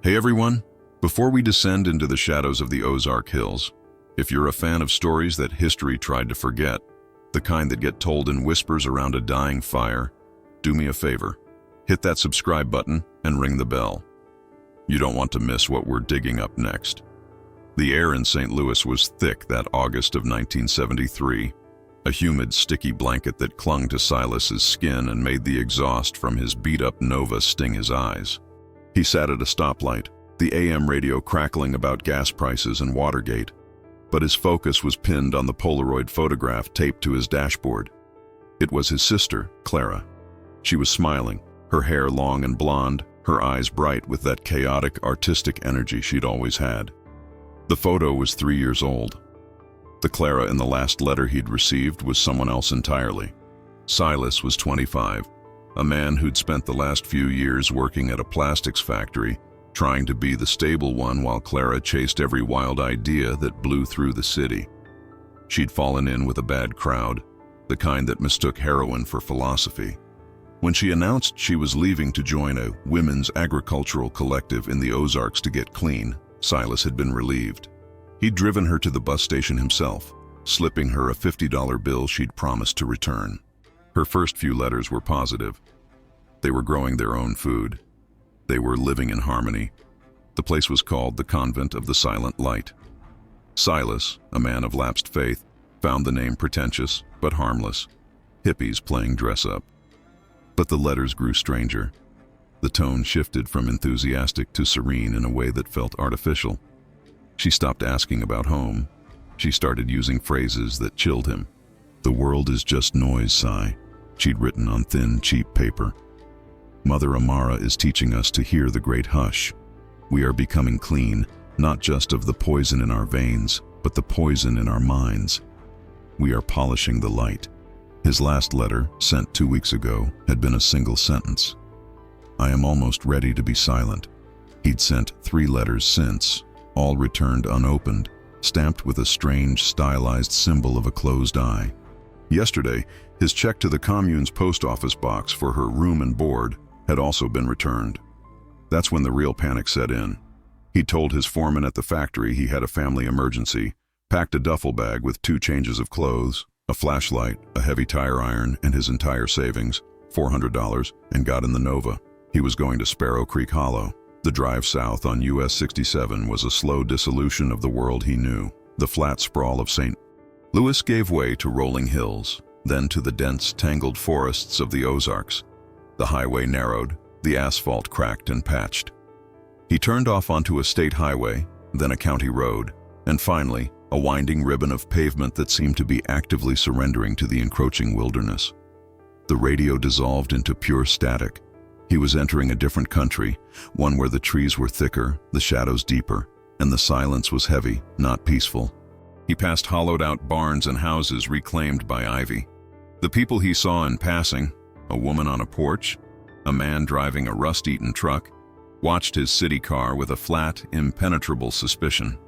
Hey everyone! Before we descend into the shadows of the Ozark Hills, if you're a fan of stories that history tried to forget, the kind that get told in whispers around a dying fire, do me a favor. Hit that subscribe button and ring the bell. You don't want to miss what we're digging up next. The air in St. Louis was thick that August of 1973, a humid, sticky blanket that clung to Silas's skin and made the exhaust from his beat-up Nova sting his eyes. He sat at a stoplight, the AM radio crackling about gas prices and Watergate, but his focus was pinned on the Polaroid photograph taped to his dashboard. It was his sister, Clara. She was smiling, her hair long and blonde, her eyes bright with that chaotic, artistic energy she'd always had. The photo was 3 years old. The Clara in the last letter he'd received was someone else entirely. Silas was 25, a man who'd spent the last few years working at a plastics factory, trying to be the stable one while Clara chased every wild idea that blew through the city. She'd fallen in with a bad crowd, the kind that mistook heroin for philosophy. When she announced she was leaving to join a women's agricultural collective in the Ozarks to get clean, Silas had been relieved. He'd driven her to the bus station himself, slipping her a $50 bill she'd promised to return. Her first few letters were positive. They were growing their own food. They were living in harmony. The place was called the Convent of the Silent Light. Silas, a man of lapsed faith, found the name pretentious but harmless. Hippies playing dress-up. But the letters grew stranger. The tone shifted from enthusiastic to serene in a way that felt artificial. She stopped asking about home. She started using phrases that chilled him. "The world is just noise, Si," she'd written on thin, cheap paper. "Mother Amara is teaching us to hear the great hush. We are becoming clean, not just of the poison in our veins, but the poison in our minds. We are polishing the light." His last letter, sent 2 weeks ago, had been a single sentence. "I am almost ready to be silent." He'd sent 3 letters since, all returned unopened, stamped with a strange, stylized symbol of a closed eye. Yesterday, his check to the commune's post office box for her room and board had also been returned. That's when the real panic set in. He told his foreman at the factory he had a family emergency, packed a duffel bag with 2 changes of clothes, a flashlight, a heavy tire iron, and his entire savings, $400, and got in the Nova. He was going to Sparrow Creek Hollow. The drive south on US 67 was a slow dissolution of the world he knew, the flat sprawl of St. Louis gave way to rolling hills, then to the dense, tangled forests of the Ozarks. The highway narrowed, the asphalt cracked and patched. He turned off onto a state highway, then a county road, and finally, a winding ribbon of pavement that seemed to be actively surrendering to the encroaching wilderness. The radio dissolved into pure static. He was entering a different country, one where the trees were thicker, the shadows deeper, and the silence was heavy, not peaceful. He passed hollowed-out barns and houses reclaimed by ivy. The people he saw in passing, a woman on a porch, a man driving a rust-eaten truck, watched his city car with a flat, impenetrable suspicion.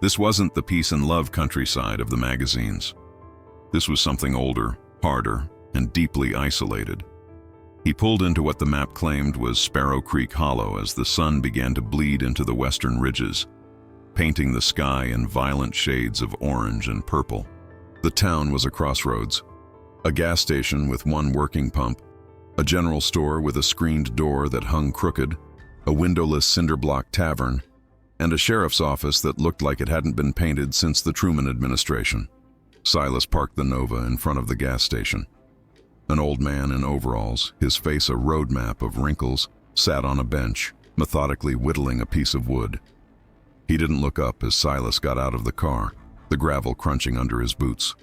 This wasn't the peace and love countryside of the magazines. This was something older, harder, and deeply isolated. He pulled into what the map claimed was Sparrow Creek Hollow as the sun began to bleed into the western ridges, painting the sky in violent shades of orange and purple. The town was a crossroads. A gas station with 1 working pump, a general store with a screened door that hung crooked, a windowless cinder-block tavern, and a sheriff's office that looked like it hadn't been painted since the Truman administration. Silas parked the Nova in front of the gas station. An old man in overalls, his face a road map of wrinkles, sat on a bench, methodically whittling a piece of wood. He didn't look up as Silas got out of the car, the gravel crunching under his boots.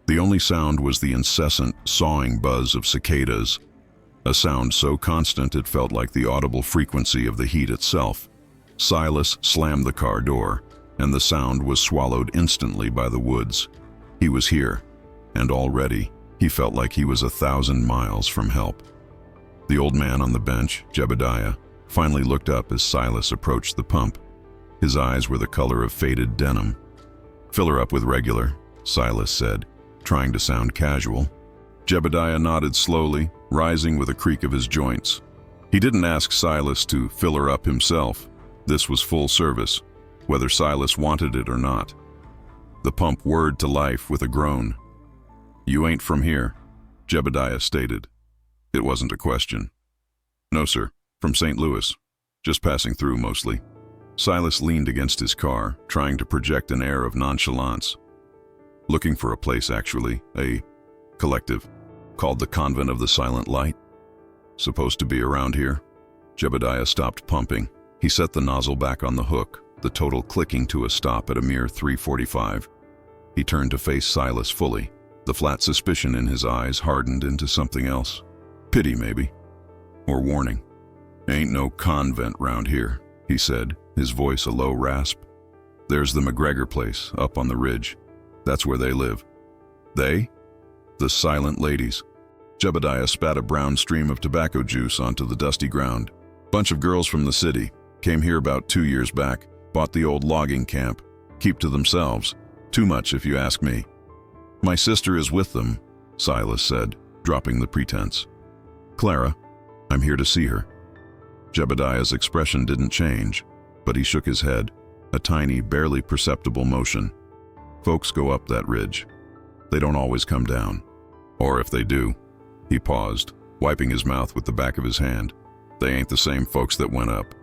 The only sound was the incessant, sawing buzz of cicadas, a sound so constant it felt like the audible frequency of the heat itself. Silas slammed the car door, and the sound was swallowed instantly by the woods. He was here, and already he felt like he was 1,000 miles from help. The old man on the bench, Jebediah, finally looked up as Silas approached the pump. His eyes were the color of faded denim. "Fill her up with regular," Silas said, trying to sound casual. Jebediah nodded slowly, rising with a creak of his joints. He didn't ask Silas to fill her up himself. This was full service, whether Silas wanted it or not. The pump whirred to life with a groan. "You ain't from here," Jebediah stated. It wasn't a question. "No, sir. From St. Louis. Just passing through, mostly." Silas leaned against his car, trying to project an air of nonchalance. "Looking for a place, actually. A collective. Called the Convent of the Silent Light. Supposed to be around here." Jebediah stopped pumping. He set the nozzle back on the hook, the total clicking to a stop at a mere 345. He turned to face Silas fully. The flat suspicion in his eyes hardened into something else. Pity, maybe. Or warning. "Ain't no convent round here," he said, his voice a low rasp. "There's the McGregor place, up on the ridge. That's where they live." "They?" "The Silent Ladies." Jebediah spat a brown stream of tobacco juice onto the dusty ground. "Bunch of girls from the city. Came here about 2 years back. Bought the old logging camp. Keep to themselves. Too much, if you ask me." "My sister is with them," Silas said, dropping the pretense. "Clara, I'm here to see her." Jebediah's expression didn't change, but he shook his head, a tiny, barely perceptible motion. "Folks go up that ridge. They don't always come down. Or if they do," he paused, wiping his mouth with the back of his hand, "they ain't the same folks that went up."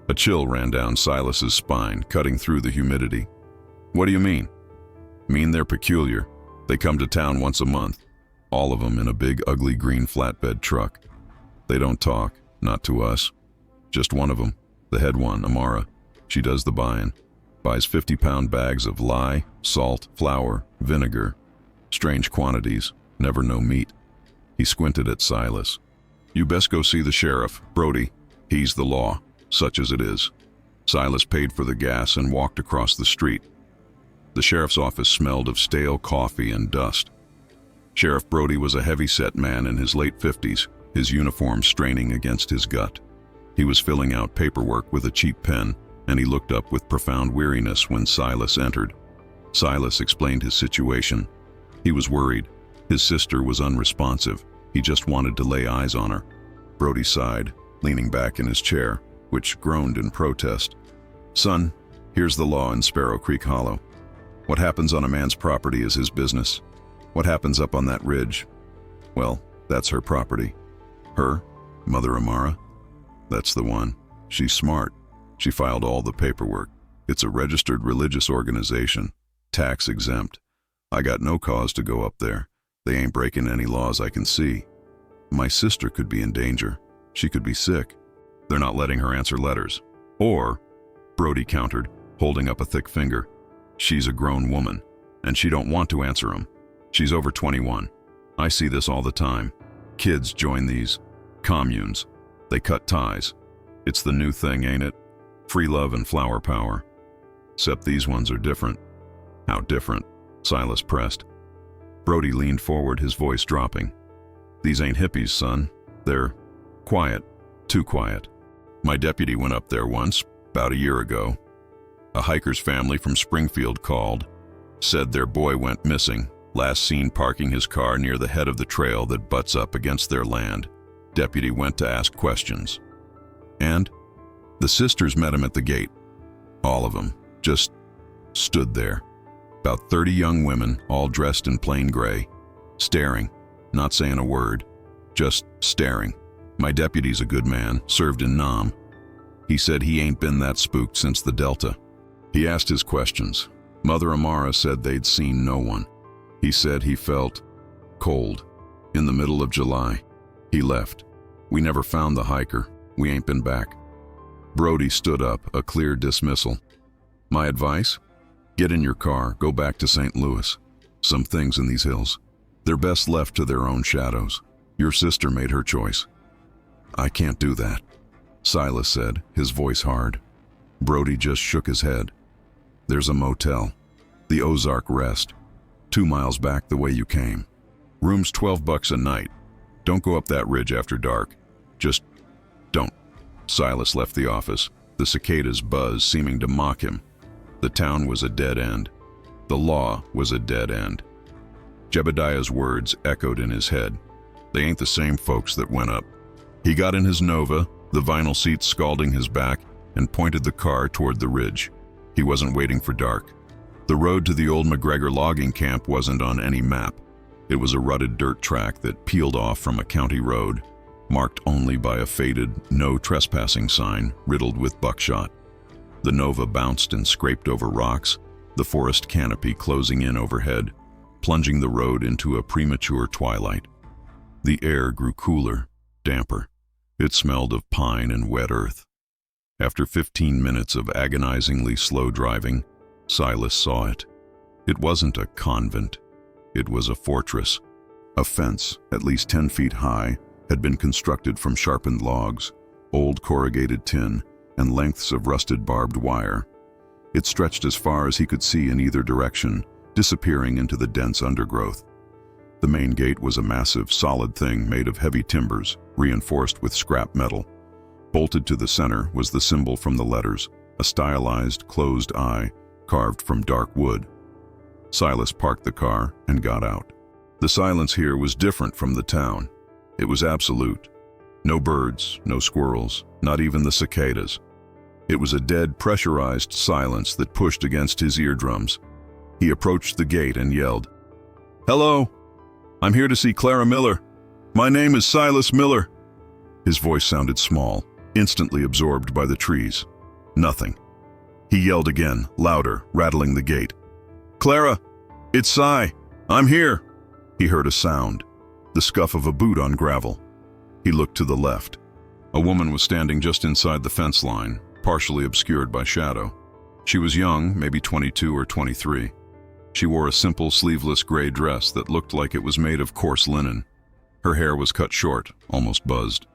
A chill ran down Silas's spine, cutting through the humidity. "What do you mean?" "Mean they're peculiar. They come to town once a month, all of them in a big, ugly green flatbed truck. They don't talk, not to us. Just one of them, the head one, Amara. She does the buying. Buys 50-pound bags of lye, salt, flour, vinegar. Strange quantities, never no meat." He squinted at Silas. "You best go see the sheriff, Brody. He's the law, such as it is." Silas paid for the gas and walked across the street. The sheriff's office smelled of stale coffee and dust. Sheriff Brody was a heavy-set man in his late 50s, his uniform straining against his gut. He was filling out paperwork with a cheap pen, and he looked up with profound weariness when Silas entered. Silas explained his situation. He was worried. His sister was unresponsive. He just wanted to lay eyes on her. Brody sighed, leaning back in his chair, which groaned in protest. "Son, here's the law in Sparrow Creek Hollow. What happens on a man's property is his business. What happens up on that ridge, well, that's her property." "Her? Mother Amara?" "That's the one. She's smart. She filed all the paperwork. It's a registered religious organization, tax exempt. I got no cause to go up there. They ain't breaking any laws I can see. My sister could be in danger. She could be sick. They're not letting her answer letters." "Or," Brody countered, holding up a thick finger, "she's a grown woman, and she don't want to answer 'em. She's over 21. I see this all the time. Kids join these communes. They cut ties. It's the new thing, ain't it? Free love and flower power. Except these ones are different." "How different?" Silas pressed. Brody leaned forward, his voice dropping. "These ain't hippies, son. They're quiet. Too quiet. My deputy went up there once, about a year ago. A hiker's family from Springfield called. Said their boy went missing, last seen parking his car near the head of the trail that butts up against their land. Deputy went to ask questions. And the sisters met him at the gate. All of them. Just stood there. About 30 young women, all dressed in plain gray. Staring. Not saying a word. Just staring. My deputy's a good man, served in Nam. He said he ain't been that spooked since the Delta. He asked his questions. Mother Amara said they'd seen no one. He said he felt cold. In the middle of July. He left. We never found the hiker. We ain't been back." Brody stood up, a clear dismissal. "My advice? Get in your car, go back to St. Louis. Some things in these hills, they're best left to their own shadows. Your sister made her choice." "I can't do that," Silas said, his voice hard. Brody just shook his head. "There's a motel. The Ozark Rest. 2 miles back the way you came. Room's $12 a night. Don't go up that ridge after dark. Just don't." Silas left the office, the cicadas' buzz seeming to mock him. The town was a dead end. The law was a dead end. Jebediah's words echoed in his head. They ain't the same folks that went up. He got in his Nova, the vinyl seats scalding his back, and pointed the car toward the ridge. He wasn't waiting for dark. The road to the old McGregor logging camp wasn't on any map. It was a rutted dirt track that peeled off from a county road, marked only by a faded "No Trespassing" sign riddled with buckshot. The Nova bounced and scraped over rocks, the forest canopy closing in overhead, plunging the road into a premature twilight. The air grew cooler, damper. It smelled of pine and wet earth. After 15 minutes of agonizingly slow driving, Silas saw it. It wasn't a convent. It was a fortress. A fence, at least 10 feet high, had been constructed from sharpened logs, old corrugated tin, and lengths of rusted barbed wire. It stretched as far as he could see in either direction, disappearing into the dense undergrowth. The main gate was a massive, solid thing made of heavy timbers, reinforced with scrap metal. Bolted to the center was the symbol from the letters, a stylized, closed eye, carved from dark wood. Silas parked the car and got out. The silence here was different from the town. It was absolute. No birds, no squirrels, not even the cicadas. It was a dead, pressurized silence that pushed against his eardrums. He approached the gate and yelled, "Hello! I'm here to see Clara Miller. My name is Silas Miller." His voice sounded small, instantly absorbed by the trees. Nothing. He yelled again, louder, rattling the gate. "Clara! It's Si! I'm here!" He heard a sound, the scuff of a boot on gravel. He looked to the left. A woman was standing just inside the fence line, partially obscured by shadow. She was young, maybe 22 or 23. She wore a simple, sleeveless gray dress that looked like it was made of coarse linen. Her hair was cut short, almost buzzed.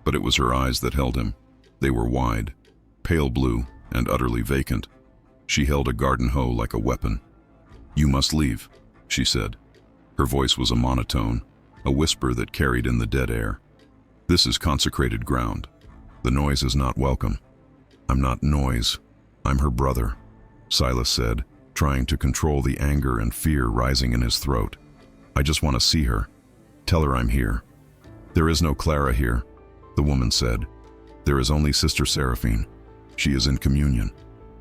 But it was her eyes that held him. They were wide, pale blue, and utterly vacant. She held a garden hoe like a weapon. "You must leave," she said. Her voice was a monotone, a whisper that carried in the dead air. "This is consecrated ground. The noise is not welcome." "I'm not noise. I'm her brother," Silas said, trying to control the anger and fear rising in his throat. "I just want to see her. Tell her I'm here." "There is no Clara here," the woman said. "There is only Sister Seraphine. She is in communion.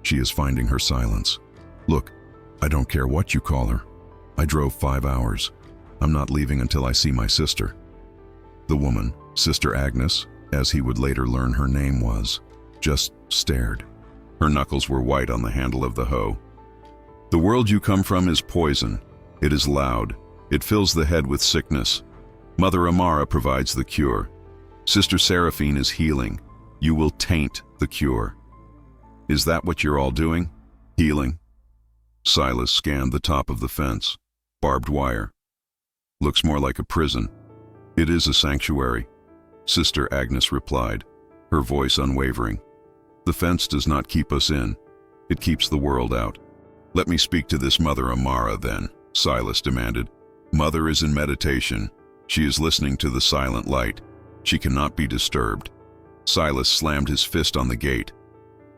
She is finding her silence. Look, I don't care what you call her. I drove 5 hours. I'm not leaving until I see my sister." The woman, Sister Agnes, as he would later learn her name was, just stared. Her knuckles were white on the handle of the hoe. "The world you come from is poison. It is loud. It fills the head with sickness. Mother Amara provides the cure. Sister Seraphine is healing. You will taint the cure." "Is that what you're all doing? Healing?" Silas scanned the top of the fence. Barbed wire. "Looks more like a prison." "It is a sanctuary," Sister Agnes replied, her voice unwavering. "The fence does not keep us in. It keeps the world out." "Let me speak to this Mother Amara then," Silas demanded. "Mother is in meditation. She is listening to the silent light. She cannot be disturbed." Silas slammed his fist on the gate.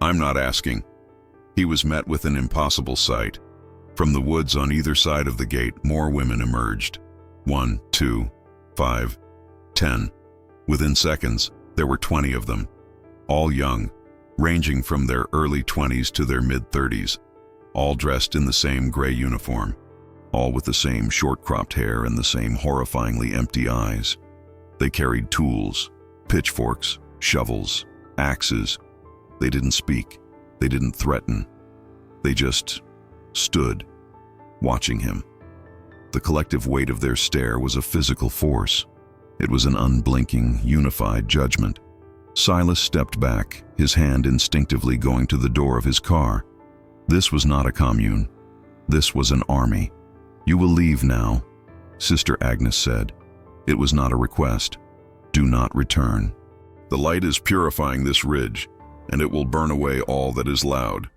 "I'm not asking." He was met with an impossible sight. From the woods on either side of the gate, more women emerged. 1, 2, 5, 10. Within seconds, there were 20 of them. All young, ranging from their early 20s to their mid-30s. All dressed in the same gray uniform. All with the same short-cropped hair and the same horrifyingly empty eyes. They carried tools, pitchforks, shovels, axes. They didn't speak. They didn't threaten. They just stood, watching him. The collective weight of their stare was a physical force. It was an unblinking, unified judgment. Silas stepped back, his hand instinctively going to the door of his car. This was not a commune. This was an army. "You will leave now," Sister Agnes said. It was not a request. "Do not return. The light is purifying this ridge, and it will burn away all that is loud."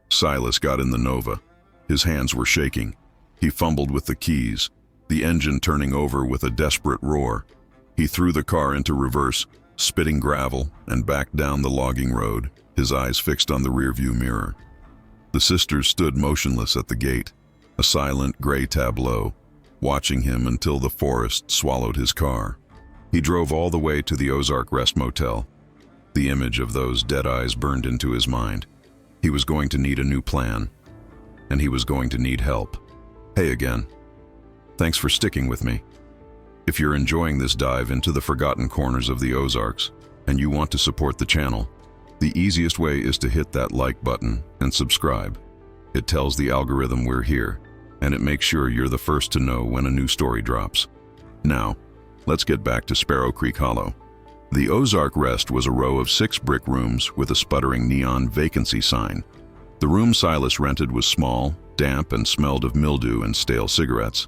Silas got in the Nova. His hands were shaking. He fumbled with the keys, the engine turning over with a desperate roar. He threw the car into reverse, spitting gravel, and backed down the logging road, his eyes fixed on the rearview mirror. The sisters stood motionless at the gate, a silent gray tableau, watching him until the forest swallowed his car. He drove all the way to the Ozark Rest Motel. The image of those dead eyes burned into his mind. He was going to need a new plan, and he was going to need help. Hey again. Thanks for sticking with me. If you're enjoying this dive into the forgotten corners of the Ozarks, and you want to support the channel, the easiest way is to hit that like button and subscribe. It tells the algorithm we're here, and it makes sure you're the first to know when a new story drops. Now, let's get back to Sparrow Creek Hollow. The Ozark Rest was a row of 6 brick rooms with a sputtering neon vacancy sign. The room Silas rented was small, damp, and smelled of mildew and stale cigarettes.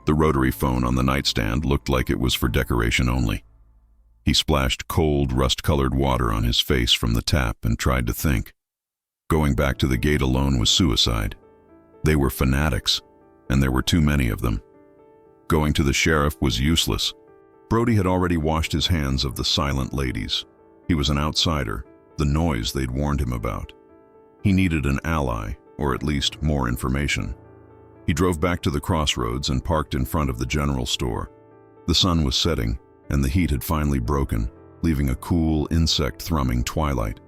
The rotary phone on the nightstand looked like it was for decoration only. He splashed cold, rust-colored water on his face from the tap and tried to think. Going back to the gate alone was suicide. They were fanatics, and there were too many of them. Going to the sheriff was useless. Brody had already washed his hands of the silent ladies. He was an outsider, the noise they'd warned him about. He needed an ally, or at least more information. He drove back to the crossroads and parked in front of the general store. The sun was setting, and the heat had finally broken, leaving a cool, insect-thrumming twilight.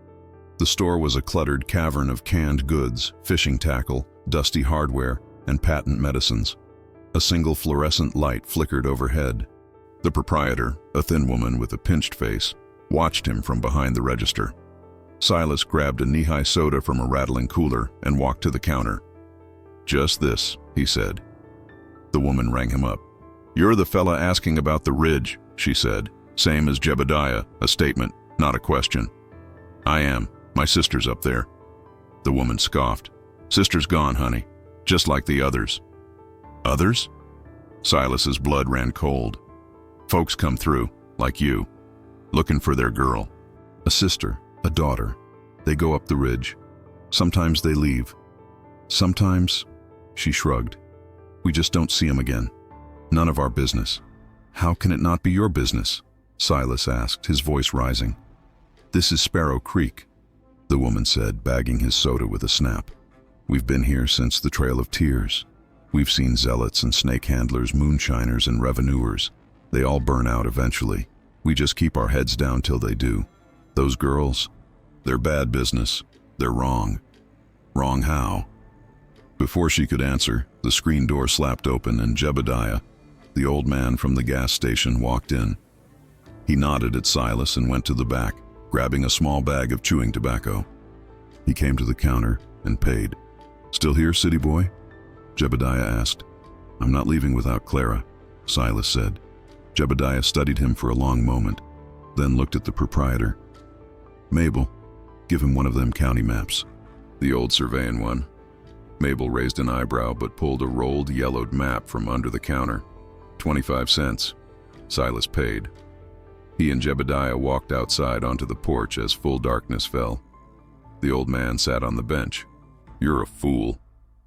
The store was a cluttered cavern of canned goods, fishing tackle, dusty hardware, and patent medicines. A single fluorescent light flickered overhead. The proprietor, a thin woman with a pinched face, watched him from behind the register. Silas grabbed a knee-high soda from a rattling cooler and walked to the counter. "Just this," he said. The woman rang him up. "You're the fella asking about the ridge," she said. "Same as Jebediah, a statement, not a question." "I am. My sister's up there." The woman scoffed. "Sister's gone, honey, just like the others." "Others?" Silas's blood ran cold. "Folks come through, like you, looking for their girl. A sister, a daughter. They go up the ridge. Sometimes they leave. Sometimes," she shrugged, "we just don't see 'em again. None of our business." "How can it not be your business?" Silas asked, his voice rising. "This is Sparrow Creek," the woman said, bagging his soda with a snap. "We've been here since the Trail of Tears. We've seen zealots and snake handlers, moonshiners and revenuers. They all burn out eventually. We just keep our heads down till they do. Those girls, they're bad business. They're wrong." "Wrong how?" Before she could answer, the screen door slapped open and Jebediah, the old man from the gas station, walked in. He nodded at Silas and went to the back, grabbing a small bag of chewing tobacco. He came to the counter and paid. "Still here, city boy?" Jebediah asked. "I'm not leaving without Clara," Silas said. Jebediah studied him for a long moment, then looked at the proprietor. "Mabel, give him one of them county maps." "The old surveying one?" Mabel raised an eyebrow but pulled a rolled, yellowed map from under the counter. 25 cents. Silas paid. He and Jebediah walked outside onto the porch as full darkness fell. The old man sat on the bench. "You're a fool,"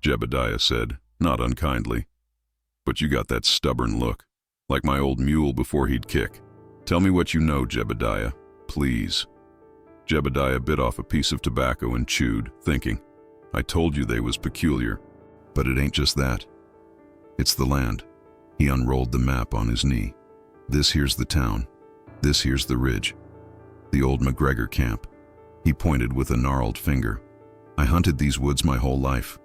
Jebediah said, not unkindly. "But you got that stubborn look, like my old mule before he'd kick. Tell me what you know, Jebediah, please." Jebediah bit off a piece of tobacco and chewed, thinking, "I told you they was peculiar, but it ain't just that. It's the land." He unrolled the map on his knee. "This here's the town. This here's the ridge. The old McGregor camp." He pointed with a gnarled finger. "I hunted these woods my whole life.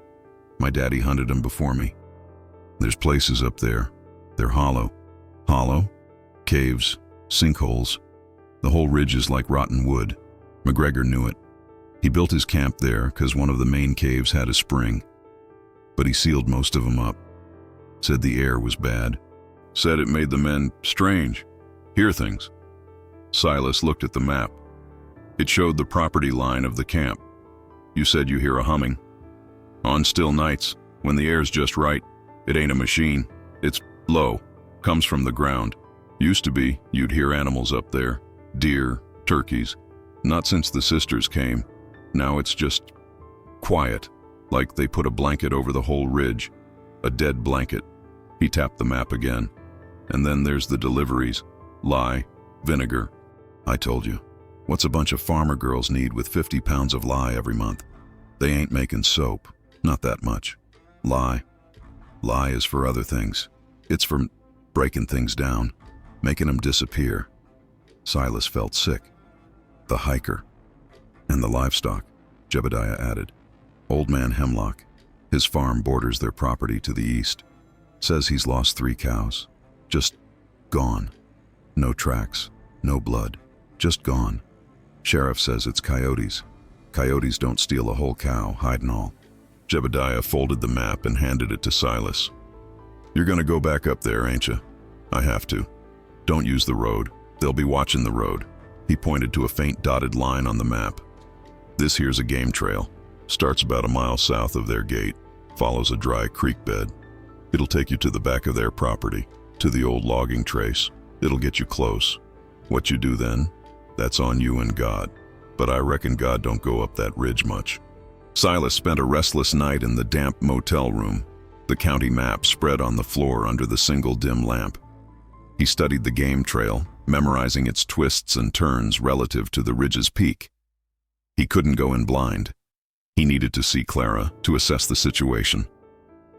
My daddy hunted them before me. There's places up there. They're hollow." "Hollow? Caves, sinkholes. The whole ridge is like rotten wood." McGregor knew it. He built his camp there because one of the main caves had a spring. But he sealed most of them up. Said the air was bad. Said it made the men strange, hear things. Silas looked at the map. It showed the property line of the camp. "You said you hear a humming. On still nights, when the air's just right, it ain't a machine. It's low, comes from the ground. Used to be, you'd hear animals up there, deer, turkeys. Not since the sisters came. Now it's just quiet, like they put a blanket over the whole ridge. A dead blanket." He tapped the map again. "And then there's the deliveries. Lye, vinegar. I told you. What's a bunch of farmer girls need with 50 pounds of lye every month? They ain't making soap. Not that much. Lye. Lye is for other things. It's for breaking things down, making them disappear." Silas felt sick. The hiker. And the livestock, Jebediah added. Old man Hemlock. His farm borders their property to the east. Says he's lost 3 cows. Just gone. No tracks, no blood. Just gone. Sheriff says it's coyotes. Coyotes don't steal a whole cow, hide and all. Jebediah folded the map and handed it to Silas. You're gonna go back up there, ain't you? I have to. Don't use the road. They'll be watching the road. He pointed to a faint dotted line on the map. This here's a game trail. Starts about a mile south of their gate. Follows a dry creek bed. It'll take you to the back of their property, to the old logging trace. It'll get you close. What you do then, that's on you and God. But I reckon God don't go up that ridge much. Silas spent a restless night in the damp motel room, the county map spread on the floor under the single dim lamp. He studied the game trail, memorizing its twists and turns relative to the ridge's peak. He couldn't go in blind. He needed to see Clara to assess the situation.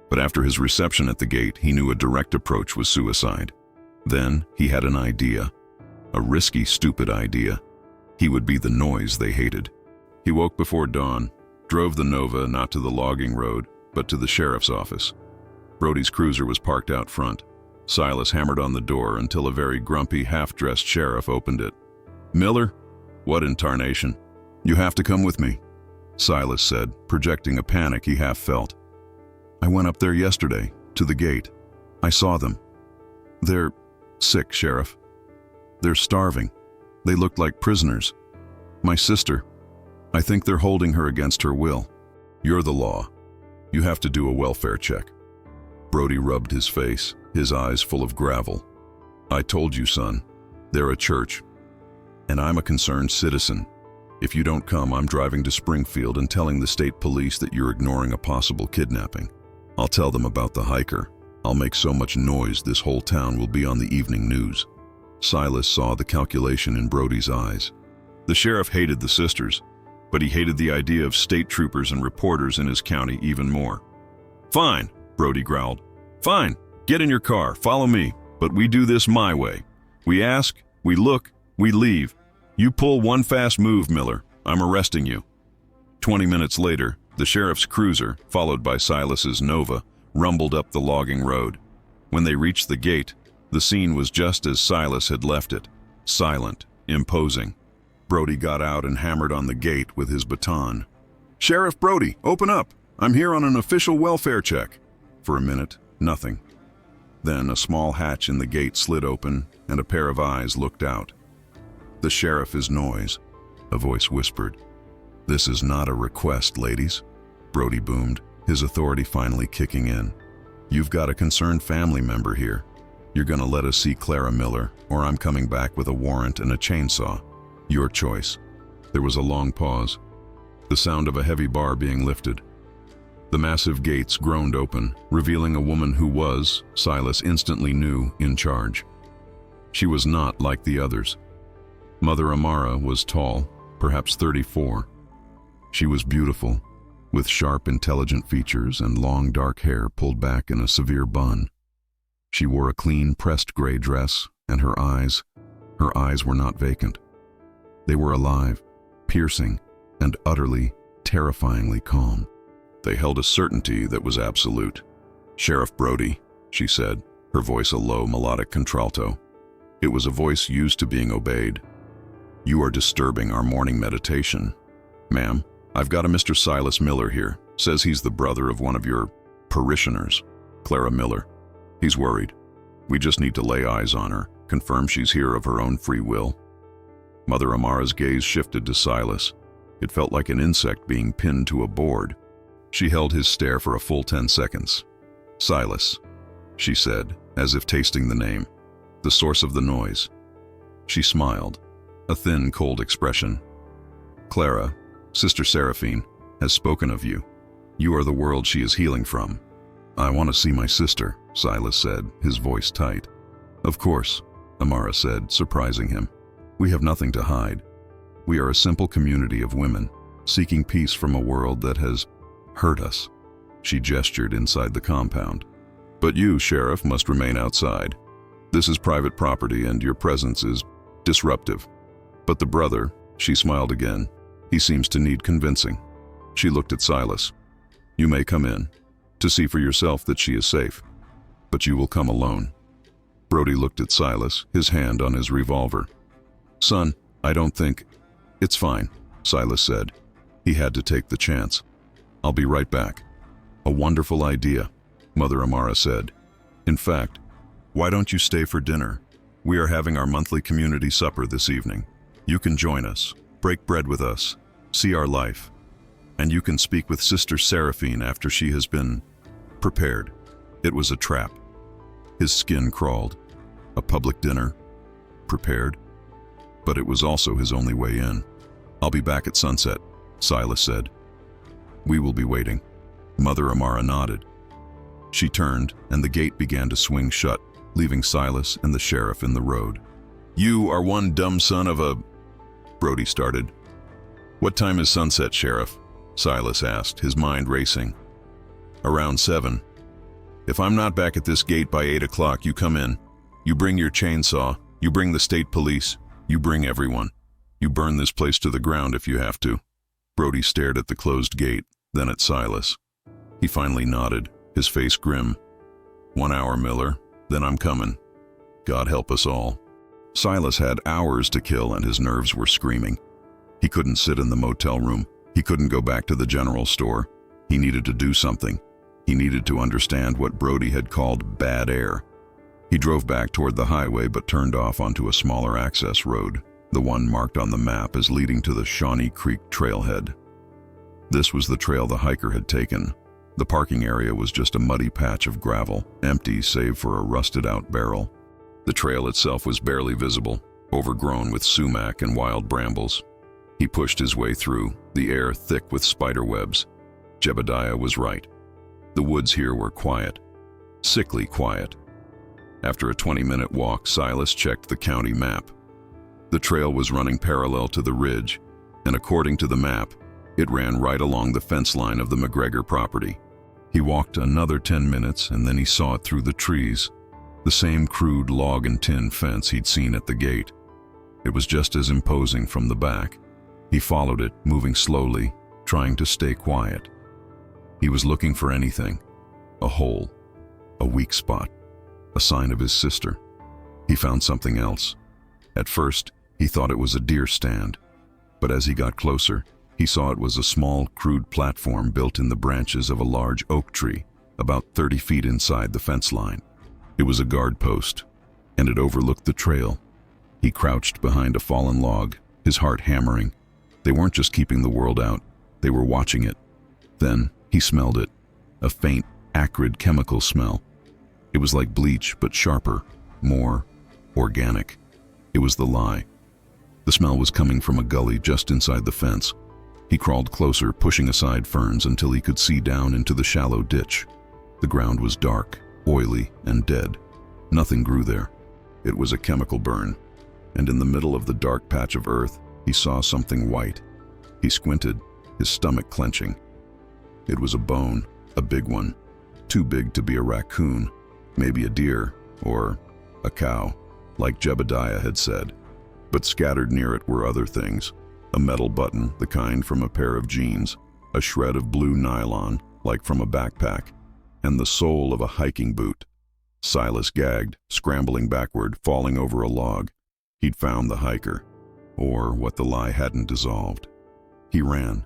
But after his reception at the gate, he knew a direct approach was suicide. Then he had an idea. A risky, stupid idea. He would be the noise they hated. He woke before dawn, drove the Nova not to the logging road, but to the sheriff's office. Brody's cruiser was parked out front. Silas hammered on the door until a very grumpy, half-dressed sheriff opened it. Miller? What in tarnation? You have to come with me, Silas said, projecting a panic he half felt. I went up there yesterday, to the gate. I saw them. They're sick, Sheriff. They're starving. They looked like prisoners. My sister. I think they're holding her against her will. You're the law. You have to do a welfare check. Brody rubbed his face, his eyes full of gravel. I told you, son. They're a church. And I'm a concerned citizen. If you don't come, I'm driving to Springfield and telling the state police that you're ignoring a possible kidnapping. I'll tell them about the hiker. I'll make so much noise this whole town will be on the evening news. Silas saw the calculation in Brody's eyes. The sheriff hated the sisters, but he hated the idea of state troopers and reporters in his county even more. Fine, Brody growled. Fine, get in your car, follow me, but we do this my way. We ask, we look, we leave. You pull one fast move, Miller. I'm arresting you. 20 minutes later, the sheriff's cruiser, followed by Silas's Nova, rumbled up the logging road. When they reached the gate, the scene was just as Silas had left it, silent, imposing. Brody got out and hammered on the gate with his baton. Sheriff Brody, open up. I'm here on an official welfare check. For a minute, nothing. Then a small hatch in the gate slid open and a pair of eyes looked out. The sheriff is Noise, a voice whispered. This is not a request, ladies, Brody boomed, his authority finally kicking in. You've got a concerned family member here. You're gonna let us see Clara Miller, or I'm coming back with a warrant and a chainsaw. Your choice. There was a long pause, the sound of a heavy bar being lifted. The massive gates groaned open, revealing a woman who was, Silas instantly knew, in charge. She was not like the others. Mother Amara was tall, perhaps 34. She was beautiful, with sharp, intelligent features and long dark hair pulled back in a severe bun. She wore a clean, pressed gray dress, and her eyes were not vacant. They were alive, piercing, and utterly, terrifyingly calm. They held a certainty that was absolute. Sheriff Brody, she said, her voice a low, melodic contralto. It was a voice used to being obeyed. You are disturbing our morning meditation. Ma'am, I've got a Mr. Silas Miller here. Says he's the brother of one of your parishioners, Clara Miller. He's worried. We just need to lay eyes on her, confirm she's here of her own free will. Mother Amara's gaze shifted to Silas. It felt like an insect being pinned to a board. She held his stare for a full 10 seconds. Silas, she said, as if tasting the name, the source of the noise. She smiled, a thin, cold expression. Clara, Sister Seraphine, has spoken of you. You are the world she is healing from. I want to see my sister, Silas said, his voice tight. Of course, Amara said, surprising him. We have nothing to hide. We are a simple community of women, seeking peace from a world that has hurt us. She gestured inside the compound. But you, Sheriff, must remain outside. This is private property and your presence is disruptive. But the brother, She smiled again. He seems to need convincing. She looked at Silas. You may come in, to see for yourself that she is safe. But you will come alone. Brody looked at Silas, his hand on his revolver. Son, I don't think... It's fine, Silas said. He had to take the chance. I'll be right back. A wonderful idea, Mother Amara said. In fact, why don't you stay for dinner? We are having our monthly community supper this evening. You can join us, break bread with us, see our life. And you can speak with Sister Seraphine after she has been prepared. It was a trap. His skin crawled. A public dinner. Prepared. But it was also his only way in. I'll be back at sunset, Silas said. We will be waiting. Mother Amara nodded. She turned, and the gate began to swing shut, leaving Silas and the sheriff in the road. You are one dumb son of a... Brody started. What time is sunset, Sheriff? Silas asked, his mind racing. Around 7. If I'm not back at this gate by 8 o'clock, you come in. You bring your chainsaw. You bring the state police. You bring everyone. You burn this place to the ground if you have to. Brody stared at the closed gate, then at Silas. He finally nodded, his face grim. 1 hour, Miller. Then I'm coming. God help us all. Silas had hours to kill and his nerves were screaming. He couldn't sit in the motel room. He couldn't go back to the general store. He needed to do something. He needed to understand what Brody had called bad air. He drove back toward the highway but turned off onto a smaller access road, the one marked on the map as leading to the Shawnee Creek trailhead. This was the trail the hiker had taken. The parking area was just a muddy patch of gravel, empty save for a rusted-out barrel. The trail itself was barely visible, overgrown with sumac and wild brambles. He pushed his way through, the air thick with spider webs. Jebediah was right. The woods here were quiet, sickly quiet. After a 20-minute walk, Silas checked the county map. The trail was running parallel to the ridge, and according to the map, it ran right along the fence line of the McGregor property. He walked another 10 minutes and then he saw it through the trees, the same crude log and tin fence he'd seen at the gate. It was just as imposing from the back. He followed it, moving slowly, trying to stay quiet. He was looking for anything, a hole, a weak spot, a sign of his sister. He found something else. At first, he thought it was a deer stand, but as he got closer, he saw it was a small, crude platform built in the branches of a large oak tree, about 30 feet inside the fence line. It was a guard post, and it overlooked the trail. He crouched behind a fallen log, his heart hammering. They weren't just keeping the world out, they were watching it. Then he smelled it, a faint, acrid chemical smell. It was like bleach, but sharper, more organic. It was the lye. The smell was coming from a gully just inside the fence. He crawled closer, pushing aside ferns until he could see down into the shallow ditch. The ground was dark, oily, and dead. Nothing grew there. It was a chemical burn, and in the middle of the dark patch of earth, he saw something white. He squinted, his stomach clenching. It was a bone, a big one, too big to be a raccoon, maybe a deer, or a cow, like Jebediah had said. But scattered near it were other things. A metal button, the kind from a pair of jeans, a shred of blue nylon, like from a backpack, and the sole of a hiking boot. Silas gagged, scrambling backward, falling over a log. He'd found the hiker, or what the lie hadn't dissolved. He ran.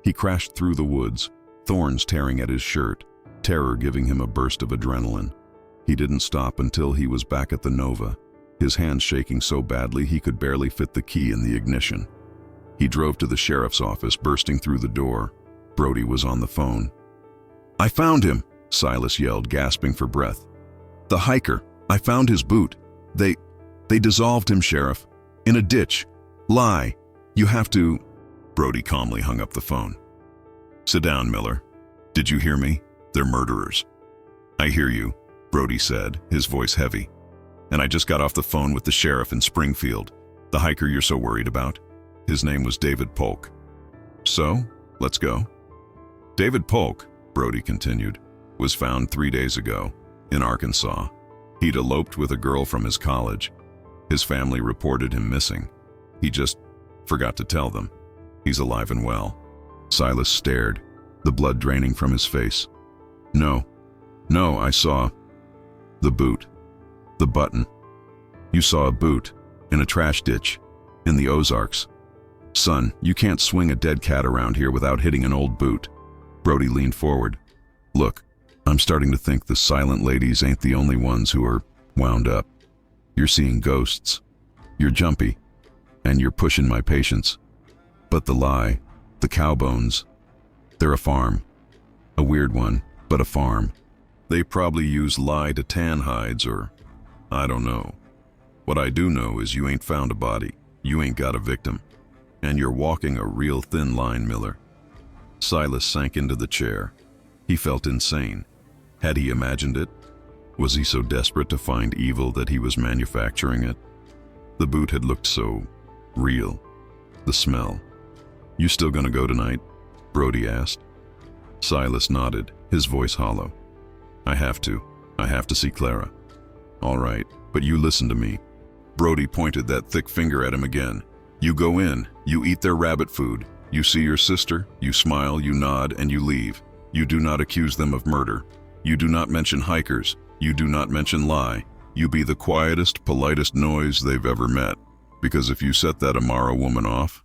He crashed through the woods, thorns tearing at his shirt, terror giving him a burst of adrenaline. He didn't stop until he was back at the Nova, his hands shaking so badly he could barely fit the key in the ignition. He drove to the sheriff's office, bursting through the door. Brody was on the phone. "I found him," Silas yelled, gasping for breath. "The hiker. I found his boot. They dissolved him, Sheriff. In a ditch. Lie. You have to..." Brody calmly hung up the phone. "Sit down, Miller. Did you hear me? They're murderers." "I hear you," Brody said, his voice heavy. "And I just got off the phone with the sheriff in Springfield. The hiker you're so worried about. His name was David Polk." "So, let's go." "David Polk," Brody continued, "was found 3 days ago in Arkansas. He'd eloped with a girl from his college. His family reported him missing. He just Forgot to tell them. He's alive and well. Silas stared, the blood draining from his face. No, I saw the boot. The button. You saw a boot in a trash ditch in the Ozarks. Son, you can't swing a dead cat around here without hitting an old boot. Brody leaned forward. Look, I'm starting to think the silent ladies ain't the only ones who are wound up. You're seeing ghosts. You're jumpy. And you're pushing my patience. But the lie, the cow bones, they're a farm. A weird one, but a farm. They probably use lye to tan hides or, I don't know. What I do know is you ain't found a body. You ain't got a victim. And you're walking a real thin line, Miller. Silas sank into the chair. He felt insane. Had he imagined it? Was he so desperate to find evil that he was manufacturing it? The boot had looked so real. The smell. You still gonna go tonight? Brody asked. Silas nodded, his voice hollow. I have to see Clara. All right, but you listen to me. Brody pointed that thick finger at him again. You go in, you eat their rabbit food. You see your sister, you smile, you nod, and you leave. You do not accuse them of murder. You do not mention hikers. You do not mention lie. You be the quietest, politest noise they've ever met. Because if you set that Amara woman off,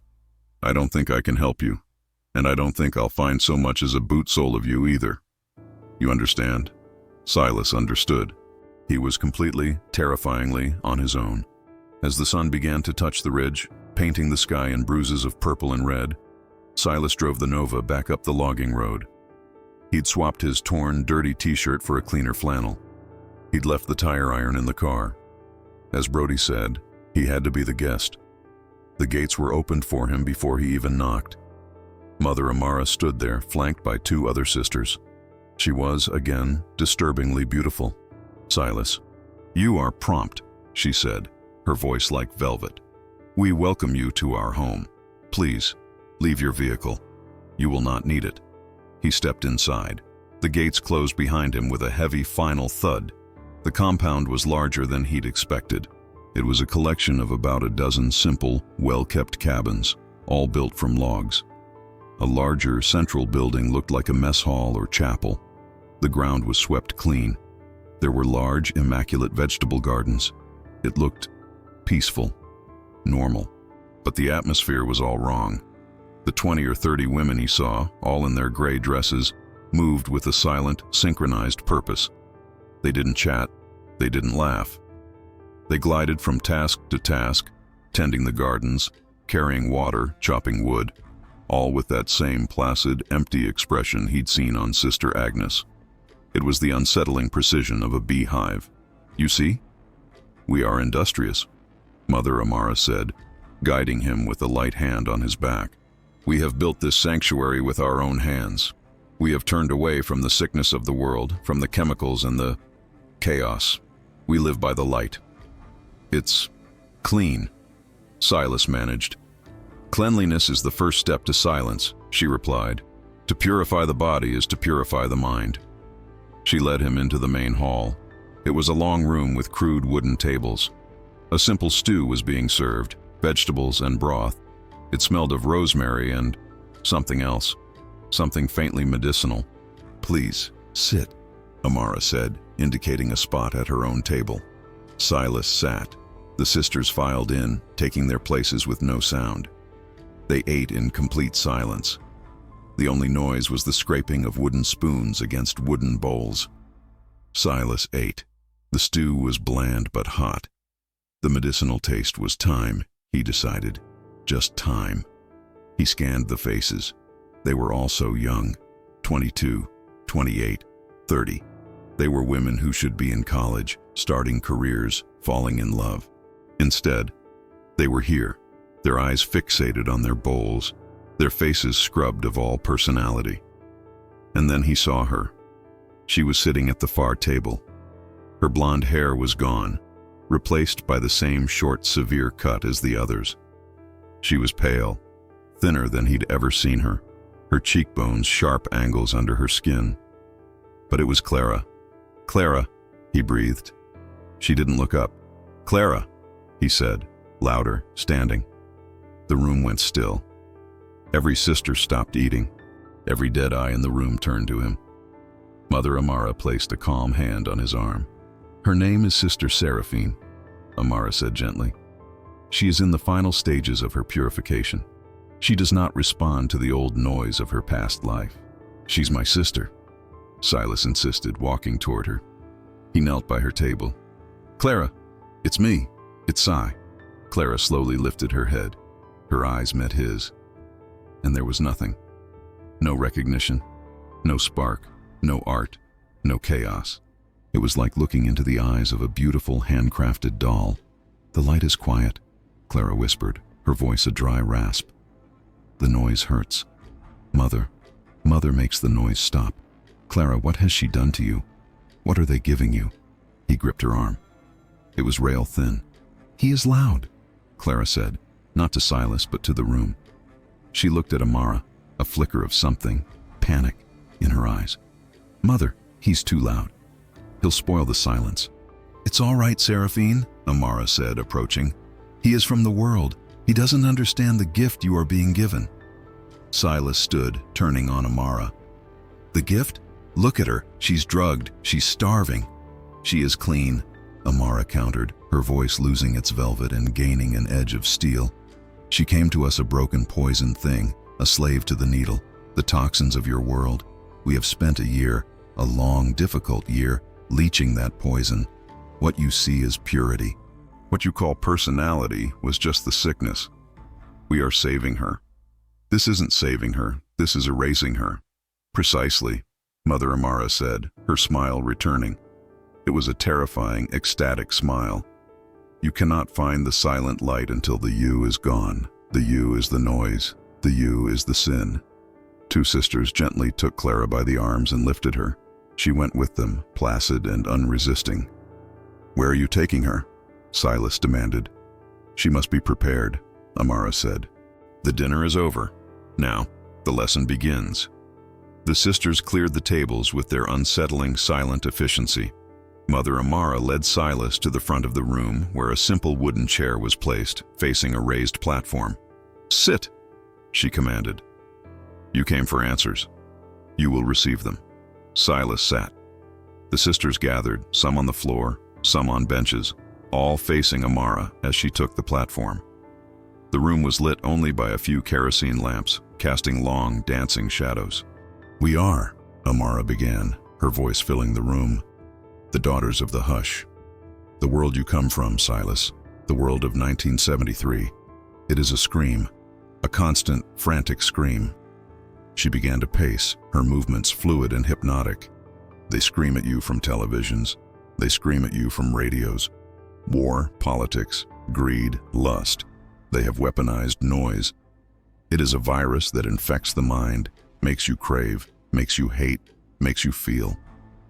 I don't think I can help you. And I don't think I'll find so much as a boot sole of you either. You understand? Silas understood. He was completely, terrifyingly on his own. As the sun began to touch the ridge, painting the sky in bruises of purple and red, Silas drove the Nova back up the logging road. He'd swapped his torn, dirty t-shirt for a cleaner flannel. He'd left the tire iron in the car. As Brody said, he had to be the guest. The gates were opened for him before he even knocked. Mother Amara stood there, flanked by two other sisters. She was, again, disturbingly beautiful. Silas, you are prompt, she said, her voice like velvet. We welcome you to our home. Please, leave your vehicle. You will not need it. He stepped inside. The gates closed behind him with a heavy final thud. The compound was larger than he'd expected. It was a collection of about a dozen simple, well-kept cabins, all built from logs. A larger, central building looked like a mess hall or chapel. The ground was swept clean. There were large, immaculate vegetable gardens. It looked peaceful, normal. But the atmosphere was all wrong. The 20 or 30 women he saw, all in their gray dresses, moved with a silent, synchronized purpose. They didn't chat. They didn't laugh. They glided from task to task, tending the gardens, carrying water, chopping wood, all with that same placid, empty expression he'd seen on Sister Agnes. It was the unsettling precision of a beehive. You see? We are industrious, Mother Amara said, guiding him with a light hand on his back. We have built this sanctuary with our own hands. We have turned away from the sickness of the world, from the chemicals and the chaos. We live by the light. It's clean, Silas managed. Cleanliness is the first step to silence, she replied. To purify the body is to purify the mind. She led him into the main hall. It was a long room with crude wooden tables. A simple stew was being served, vegetables and broth. It smelled of rosemary and something else, something faintly medicinal. Please, sit, Amara said, indicating a spot at her own table. Silas sat. The sisters filed in, taking their places with no sound. They ate in complete silence. The only noise was the scraping of wooden spoons against wooden bowls. Silas ate. The stew was bland but hot. The medicinal taste was time, he decided. Just time. He scanned the faces. They were all so young. 22, 28, 30. They were women who should be in college, starting careers, falling in love. Instead, they were here, their eyes fixated on their bowls, their faces scrubbed of all personality. And then he saw her. She was sitting at the far table. Her blonde hair was gone, replaced by the same short, severe cut as the others. She was pale, thinner than he'd ever seen her, her cheekbones sharp angles under her skin. But it was Clara. Clara, he breathed. She didn't look up. Clara, he said, louder, standing. The room went still. Every sister stopped eating. Every dead eye in the room turned to him. Mother Amara placed a calm hand on his arm. "Her name is Sister Seraphine," Amara said gently. "She is in the final stages of her purification. She does not respond to the old noise of her past life." "She's my sister," Silas insisted, walking toward her. He knelt by her table. "Clara, it's me. It's Si." Clara slowly lifted her head. Her eyes met his, and there was nothing. No recognition, no spark, no art, no chaos. It was like looking into the eyes of a beautiful, handcrafted doll. "The light is quiet," Clara whispered, her voice a dry rasp. "The noise hurts. Mother makes the noise stop. Clara, what has she done to you? What are they giving you?" He gripped her arm. It was rail thin. "He is loud," Clara said, not to Silas but to the room. She looked at Amara, a flicker of something, panic, in her eyes. "Mother, he's too loud. He'll spoil the silence." "It's all right, Seraphine," Amara said, approaching. "He is from the world. He doesn't understand the gift you are being given." Silas stood, turning on Amara. "The gift? Look at her. She's drugged. She's starving." "She is clean," Amara countered, her voice losing its velvet and gaining an edge of steel. "She came to us a broken, poisoned thing, a slave to the needle, the toxins of your world. We have spent a year, a long, difficult year, leaching that poison. What you see is purity. What you call personality was just the sickness. We are saving her." "This isn't saving her. This is erasing her." "Precisely," Mother Amara said, her smile returning. It was a terrifying, ecstatic smile. "You cannot find the silent light until the you is gone. The you is the noise. The you is the sin." Two sisters gently took Clara by the arms and lifted her. She went with them, placid and unresisting. "Where are you taking her?" Silas demanded. "She must be prepared," Amara said. "The dinner is over. Now, the lesson begins." The sisters cleared the tables with their unsettling, silent efficiency. Mother Amara led Silas to the front of the room, where a simple wooden chair was placed, facing a raised platform. "Sit," she commanded. "You came for answers. You will receive them." Silas sat. The sisters gathered, some on the floor, some on benches, all facing Amara as she took the platform. The room was lit only by a few kerosene lamps, casting long, dancing shadows. "We are," Amara began, her voice filling the room, "the daughters of the hush. The world you come from, Silas, the world of 1973. It is a scream, a constant, frantic scream." She began to pace, her movements fluid and hypnotic. "They scream at you from televisions. They scream at you from radios. War, politics, greed, lust. They have weaponized noise. It is a virus that infects the mind, makes you crave, makes you hate, makes you feel.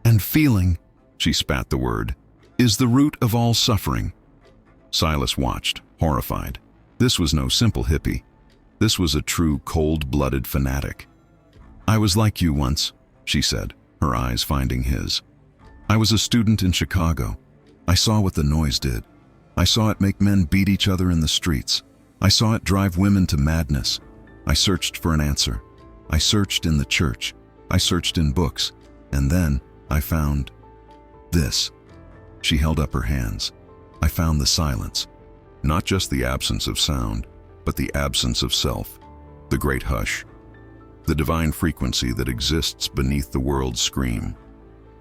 And feeling," she spat the word, "is the root of all suffering." Silas watched, horrified. This was no simple hippie. This was a true cold-blooded fanatic. "I was like you once," she said, her eyes finding his. "I was a student in Chicago. I saw what the noise did. I saw it make men beat each other in the streets. I saw it drive women to madness. I searched for an answer. I searched in the church. I searched in books. And then I found this." She held up her hands. "I found the silence. Not just the absence of sound, but the absence of self. The great hush. The divine frequency that exists beneath the world's scream.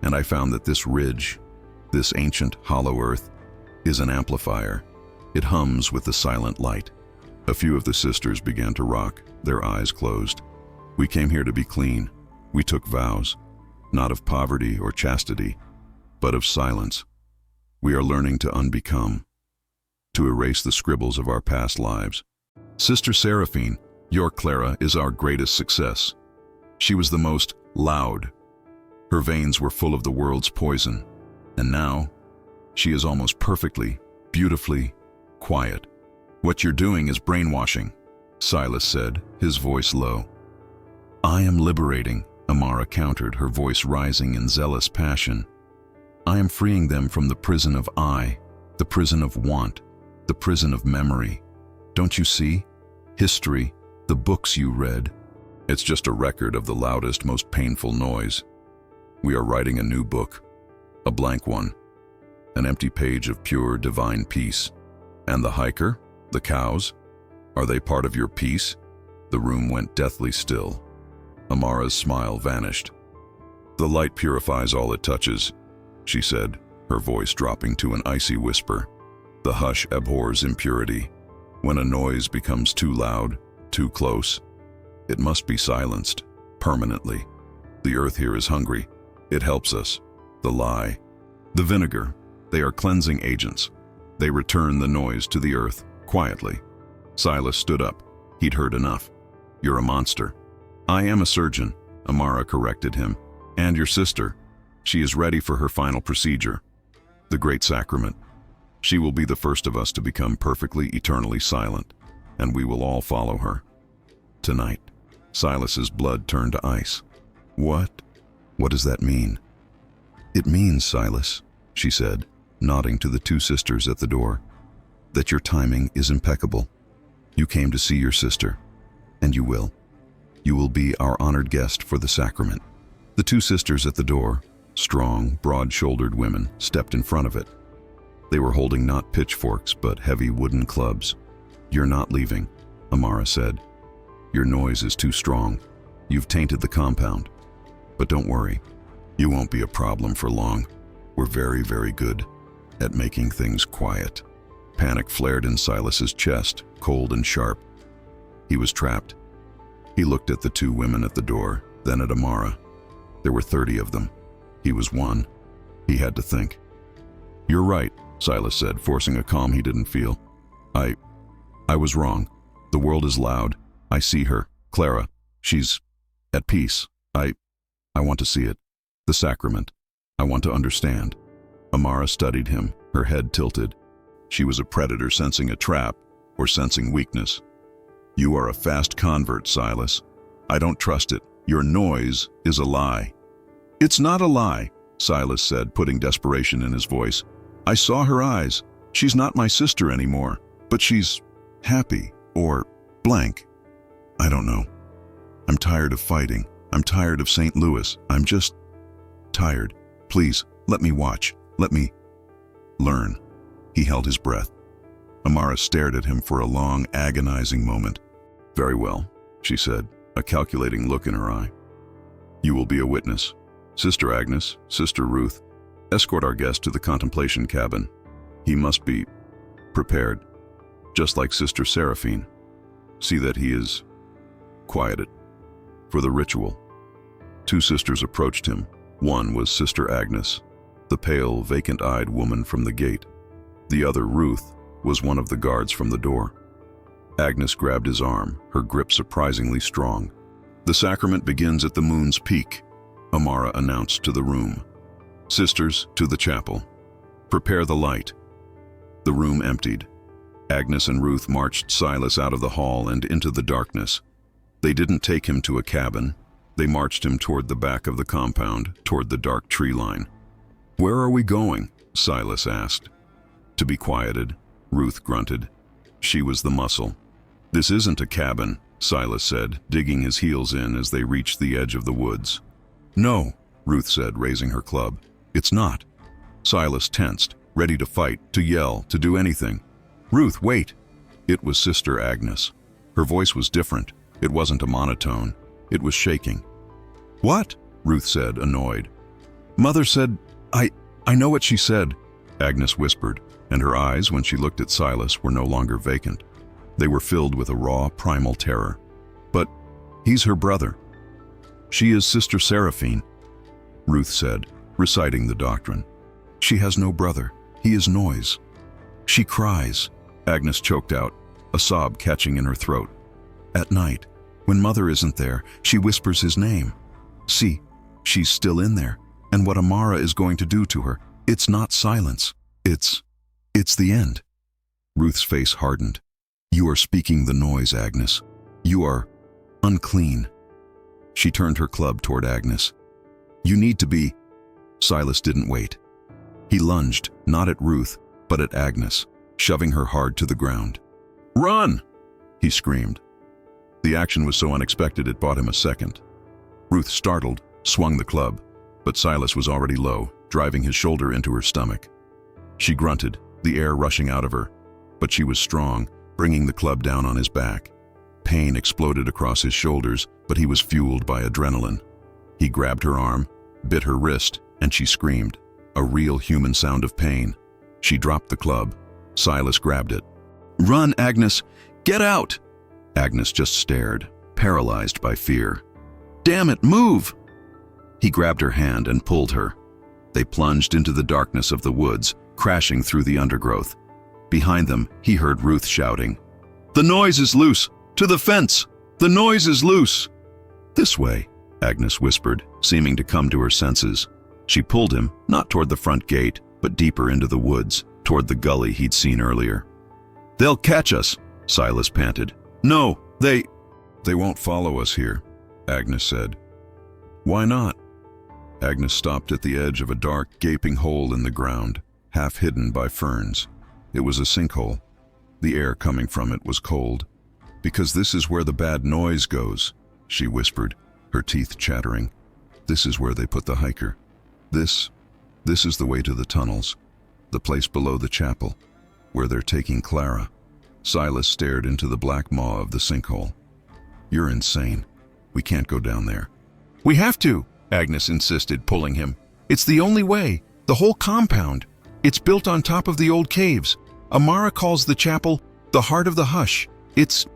And I found that this ridge, this ancient hollow earth, is an amplifier. It hums with the silent light." A few of the sisters began to rock, their eyes closed. "We came here to be clean. We took vows, not of poverty or chastity, but of silence. We are learning to unbecome, to erase the scribbles of our past lives. Sister Seraphine, your Clara is our greatest success. She was the most loud. Her veins were full of the world's poison. And now, she is almost perfectly, beautifully quiet." "What you're doing is brainwashing," Silas said, his voice low. "I am liberating," Amara countered, her voice rising in zealous passion. "I am freeing them from the prison of I, the prison of want, the prison of memory. Don't you see? history, the books you read. It's just a record of the loudest, most painful noise. We are writing a new book, a blank one, an empty page of pure divine peace. And the hiker, the cows, are they part of your peace? The room went deathly still. Amara's smile vanished. The light purifies all it touches, she said, her voice dropping to an icy whisper. The hush abhors impurity. When a noise becomes too loud, too close, it must be silenced, permanently. The earth here is hungry. It helps us. The lie, the vinegar, they are cleansing agents. They return the noise to the earth, quietly. Silas stood up. He'd heard enough. You're a monster. I am a surgeon, Amara corrected him. And your sister. She is ready for her final procedure. The great sacrament. She will be the first of us to become perfectly, eternally silent, and we will all follow her. Tonight, Silas's blood turned to ice. What? What does that mean? It means, Silas, she said, nodding to the two sisters at the door, that your timing is impeccable. You came to see your sister, and you will. You will be our honored guest for the sacrament. The two sisters at the door, strong, broad-shouldered women, stepped in front of it. They were holding not pitchforks, but heavy wooden clubs. You're not leaving, Amara said. Your noise is too strong. You've tainted the compound. But don't worry, you won't be a problem for long. We're very, very good at making things quiet. Panic flared in Silas's chest, cold and sharp. He was trapped. He looked at the two women at the door, then at Amara. There were 30 of them. He was one. He had to think. You're right, Silas said, forcing a calm he didn't feel. I was wrong. The world is loud. I see her. Clara. She's at peace. I want to see it. The sacrament. I want to understand. Amara studied him, her head tilted. She was a predator sensing a trap, or sensing weakness. You are a fast convert, Silas. I don't trust it. Your noise is a lie. It's not a lie, Silas said, putting desperation in his voice. I saw her eyes. She's not my sister anymore, but she's happy, or blank. I don't know. I'm tired of fighting. I'm tired of St. Louis. I'm just tired. Please, let me watch. Let me learn. He held his breath. Amara stared at him for a long, agonizing moment. Very well, she said, a calculating look in her eye. You will be a witness. Sister Agnes, Sister Ruth, escort our guest to the contemplation cabin. He must be prepared, just like Sister Seraphine. See that he is quieted for the ritual. Two sisters approached him. One was Sister Agnes, the pale, vacant-eyed woman from the gate. The other, Ruth, was one of the guards from the door. Agnes grabbed his arm, her grip surprisingly strong. The sacrament begins at the moon's peak, Amara announced to the room. Sisters, to the chapel. Prepare the light. The room emptied. Agnes and Ruth marched Silas out of the hall and into the darkness. They didn't take him to a cabin. They marched him toward the back of the compound, toward the dark tree line. Where are we going? Silas asked. To be quieted, Ruth grunted. She was the muscle. This isn't a cabin, Silas said, digging his heels in as they reached the edge of the woods. No, Ruth said, raising her club. It's not. Silas tensed, ready to fight, to yell, to do anything. Ruth, wait! It was Sister Agnes. Her voice was different. It wasn't a monotone. It was shaking. What? Ruth said, annoyed. Mother said, I know what she said, Agnes whispered, and her eyes, when she looked at Silas, were no longer vacant. They were filled with a raw, primal terror. But he's her brother. She is Sister Seraphine, Ruth said, reciting the doctrine. She has no brother. He is noise. She cries, Agnes choked out, a sob catching in her throat. At night, when Mother isn't there, she whispers his name. See, she's still in there, and what Amara is going to do to her, it's not silence. It's the end. Ruth's face hardened. You are speaking the noise, Agnes. You are unclean. She turned her club toward Agnes. You need to be... Silas didn't wait. He lunged, not at Ruth, but at Agnes, shoving her hard to the ground. Run! He screamed, The action was so unexpected it bought him a second. Ruth, startled, swung the club, but Silas was already low, driving his shoulder into her stomach. She grunted, the air rushing out of her, but she was strong, bringing the club down on his back. Pain exploded across his shoulders, but he was fueled by adrenaline. He grabbed her arm, bit her wrist, and she screamed, a real human sound of pain. She dropped the club. Silas grabbed it. "Run, Agnes! Get out!" Agnes just stared, paralyzed by fear. "Damn it, move!" He grabbed her hand and pulled her. They plunged into the darkness of the woods, crashing through the undergrowth. Behind them, he heard Ruth shouting, "The noise is loose! To the fence! The noise is loose!" "This way," Agnes whispered, seeming to come to her senses. She pulled him, not toward the front gate, but deeper into the woods, toward the gully he'd seen earlier. "They'll catch us," Silas panted. "No, they won't follow us here," Agnes said. "Why not?" Agnes stopped at the edge of a dark, gaping hole in the ground, half hidden by ferns. It was a sinkhole. The air coming from it was cold. "Because this is where the bad noise goes," she whispered, her teeth chattering. "This is where they put the hiker. This is the way to the tunnels, the place below the chapel, where they're taking Clara." Silas stared into the black maw of the sinkhole. "You're insane. We can't go down there." "We have to," Agnes insisted, pulling him. "It's the only way. The whole compound. It's built on top of the old caves. Amara calls the chapel the heart of the hush. It's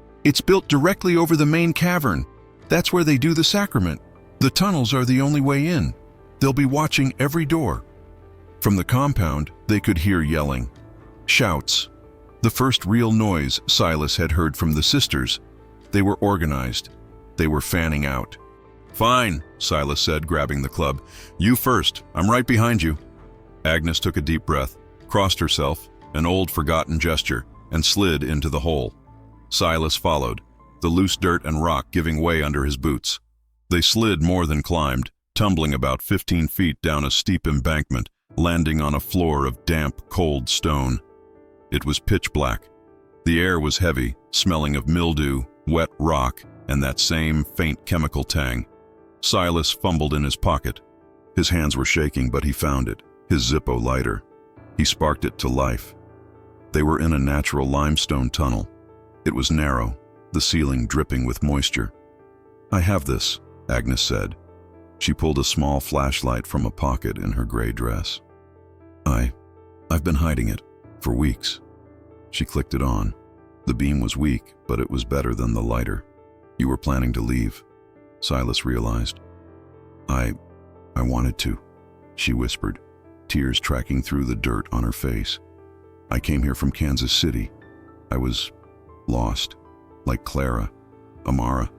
built directly over the main cavern. That's where they do the sacrament. The tunnels are the only way in. They'll be watching every door." From the compound, they could hear yelling. Shouts. The first real noise Silas had heard from the sisters. They were organized. They were fanning out. "Fine," Silas said, grabbing the club. "You first. I'm right behind you." Agnes took a deep breath, crossed herself, an old forgotten gesture, and slid into the hole. Silas followed, the loose dirt and rock giving way under his boots. They slid more than climbed, tumbling about 15 feet down a steep embankment, landing on a floor of damp, cold stone. It was pitch black. The air was heavy, smelling of mildew, wet rock, and that same faint chemical tang. Silas fumbled in his pocket. His hands were shaking, but he found it, his Zippo lighter. He sparked it to life. They were in a natural limestone tunnel. It was narrow, the ceiling dripping with moisture. "I have this," Agnes said. She pulled a small flashlight from a pocket in her gray dress. I've been hiding it for weeks." She clicked it on. The beam was weak, but it was better than the lighter. "You were planning to leave," Silas realized. I wanted to," she whispered, tears tracking through the dirt on her face. "I came here from Kansas City. I was lost, like Clara, Amara."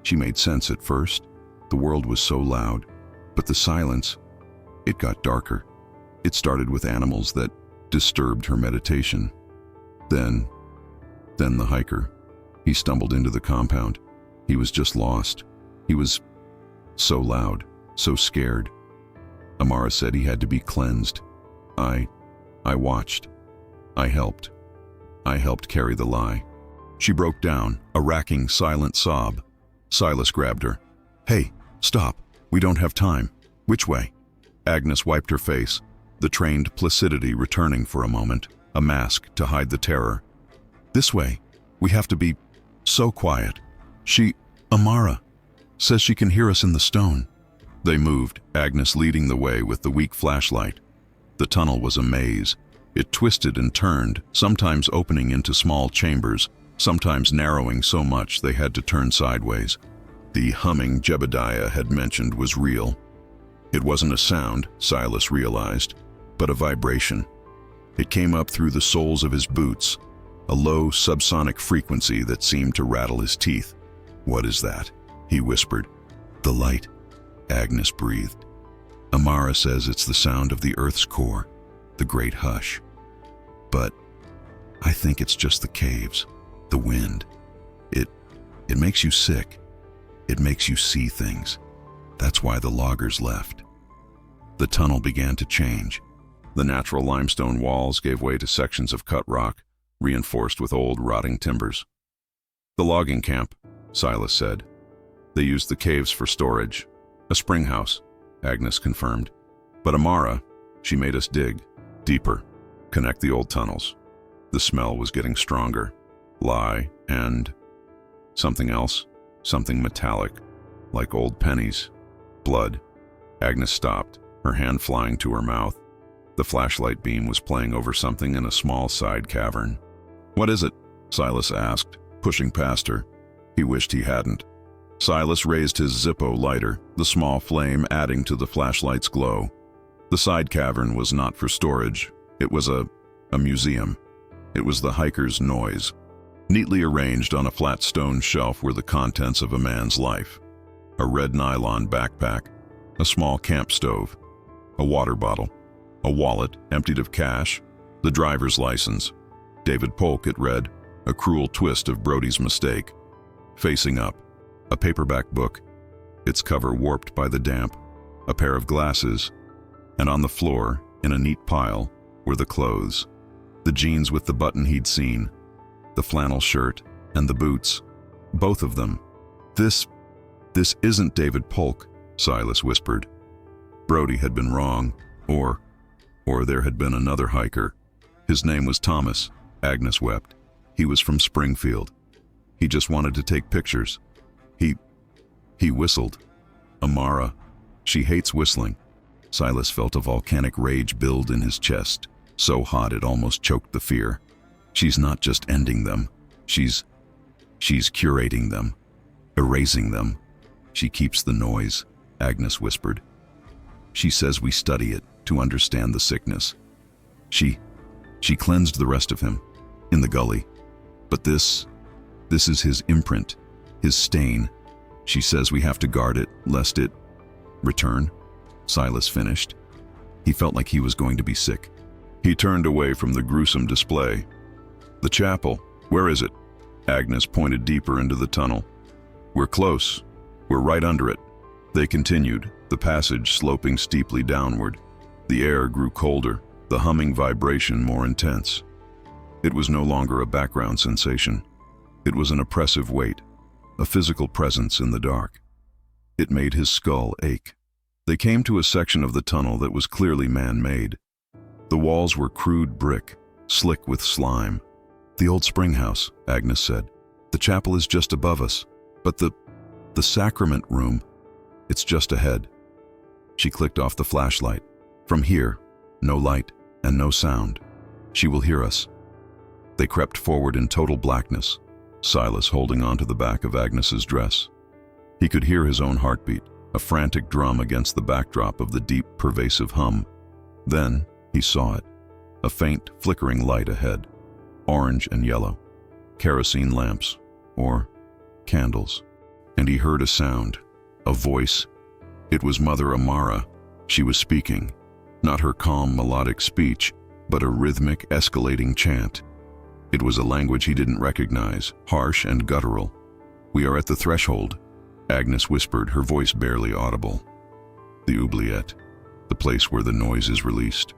She made sense at first. The world was so loud, but the silence, it got darker. It started with animals that disturbed her meditation. Then the hiker. He stumbled into the compound. He was just lost. He was so loud, so scared. Amara said he had to be cleansed. I watched. I helped. I helped carry the lie. She broke down, a racking, silent sob. Silas grabbed her. "Hey, stop. We don't have time. Which way?" Agnes wiped her face, the trained placidity returning for a moment, a mask to hide the terror. "This way. We have to be so quiet. Amara, says she can hear us in the stone." They moved, Agnes leading the way with the weak flashlight. The tunnel was a maze. It twisted and turned, sometimes opening into small chambers, sometimes narrowing so much they had to turn sideways. The humming Jebediah had mentioned was real. It wasn't a sound, Silas realized, but a vibration. It came up through the soles of his boots, a low subsonic frequency that seemed to rattle his teeth. "What is that?" he whispered. "The light," Agnes breathed. "Amara says it's the sound of the Earth's core, the great hush. But I think it's just the caves, the wind. It makes you sick. It makes you see things. That's why the loggers left." The tunnel began to change. The natural limestone walls gave way to sections of cut rock, reinforced with old rotting timbers. The logging camp, Silas said. They used the caves for storage. A spring house, Agnes confirmed. But Amara, she made us dig, deeper, connect the old tunnels. The smell was getting stronger. Lye and something else, something metallic, like old pennies. Blood. Agnes stopped, her hand flying to her mouth. The flashlight beam was playing over something in a small side cavern. What is it? Silas asked, pushing past her. He wished he hadn't. Silas raised his Zippo lighter, the small flame adding to the flashlight's glow. The side cavern was not for storage. It was a museum. It was the hiker's noise. Neatly arranged on a flat stone shelf were the contents of a man's life. A red nylon backpack, a small camp stove, a water bottle, a wallet emptied of cash, the driver's license. David Polk, it read, a cruel twist of Brody's mistake. Facing up, a paperback book, its cover warped by the damp, a pair of glasses, and on the floor, in a neat pile, were the clothes. The jeans with the button he'd seen, the flannel shirt, and the boots. Both of them. This isn't David Polk, Silas whispered. Brody had been wrong, or there had been another hiker. His name was Thomas, Agnes wept. He was from Springfield. He just wanted to take pictures. He whistled. Amara, she hates whistling. Silas felt a volcanic rage build in his chest, so hot it almost choked the fear. She's not just ending them. She's curating them, erasing them. She keeps the noise, Agnes whispered. She says we study it to understand the sickness. She cleansed the rest of him, in the gully. But this is his imprint, his stain. She says we have to guard it, lest it return. Silas finished. He felt like he was going to be sick. He turned away from the gruesome display. The chapel, where is it? Agnes pointed deeper into the tunnel. We're close. We're right under it. They continued, the passage sloping steeply downward. The air grew colder, the humming vibration more intense. It was no longer a background sensation. It was an oppressive weight, a physical presence in the dark. It made his skull ache. They came to a section of the tunnel that was clearly man-made. The walls were crude brick, slick with slime. The old spring house, Agnes said. The chapel is just above us, but the sacrament room, it's just ahead. She clicked off the flashlight. From here, no light and no sound. She will hear us. They crept forward in total blackness, Silas holding onto the back of Agnes's dress. He could hear his own heartbeat, a frantic drum against the backdrop of the deep, pervasive hum. Then he saw it, a faint, flickering light ahead, orange and yellow, kerosene lamps, or candles. And he heard a sound, a voice. It was Mother Amara. She was speaking, not her calm, melodic speech, but a rhythmic, escalating chant. It was a language he didn't recognize, harsh and guttural. We are at the threshold, Agnes whispered, her voice barely audible. The oubliette, the place where the noise is released.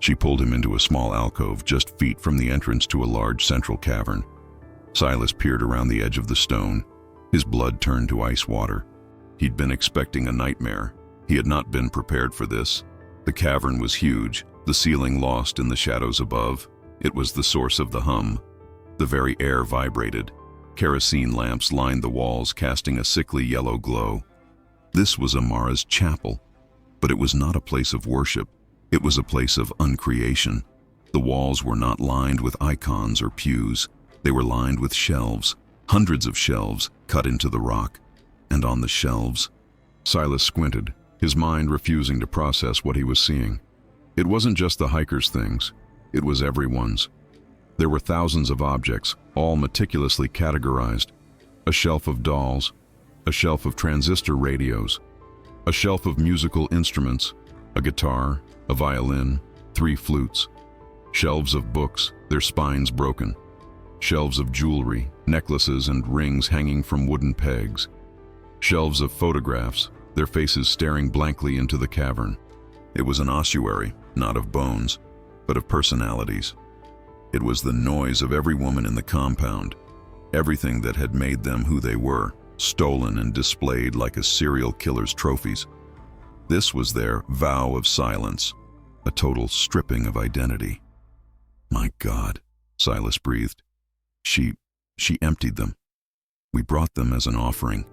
She pulled him into a small alcove just feet from the entrance to a large central cavern. Silas peered around the edge of the stone. His blood turned to ice water. He'd been expecting a nightmare. He had not been prepared for this. The cavern was huge, the ceiling lost in the shadows above. It was the source of the hum. The very air vibrated. Kerosene lamps lined the walls, casting a sickly yellow glow. This was Amara's chapel, but it was not a place of worship. It was a place of uncreation. The walls were not lined with icons or pews. They were lined with shelves, hundreds of shelves cut into the rock. And on the shelves, Silas squinted, his mind refusing to process what he was seeing. It wasn't just the hikers' things. It was everyone's. There were thousands of objects, all meticulously categorized. A shelf of dolls, a shelf of transistor radios, a shelf of musical instruments, a guitar, a violin, 3 flutes, shelves of books, their spines broken, shelves of jewelry, necklaces and rings hanging from wooden pegs, shelves of photographs, their faces staring blankly into the cavern. It was an ossuary, not of bones, but of personalities. It was the noise of every woman in the compound, Everything that had made them who they were, stolen and displayed like a serial killer's trophies. This was their vow of silence, a total stripping of identity. My God, Silas breathed. She emptied them. We brought them as an offering,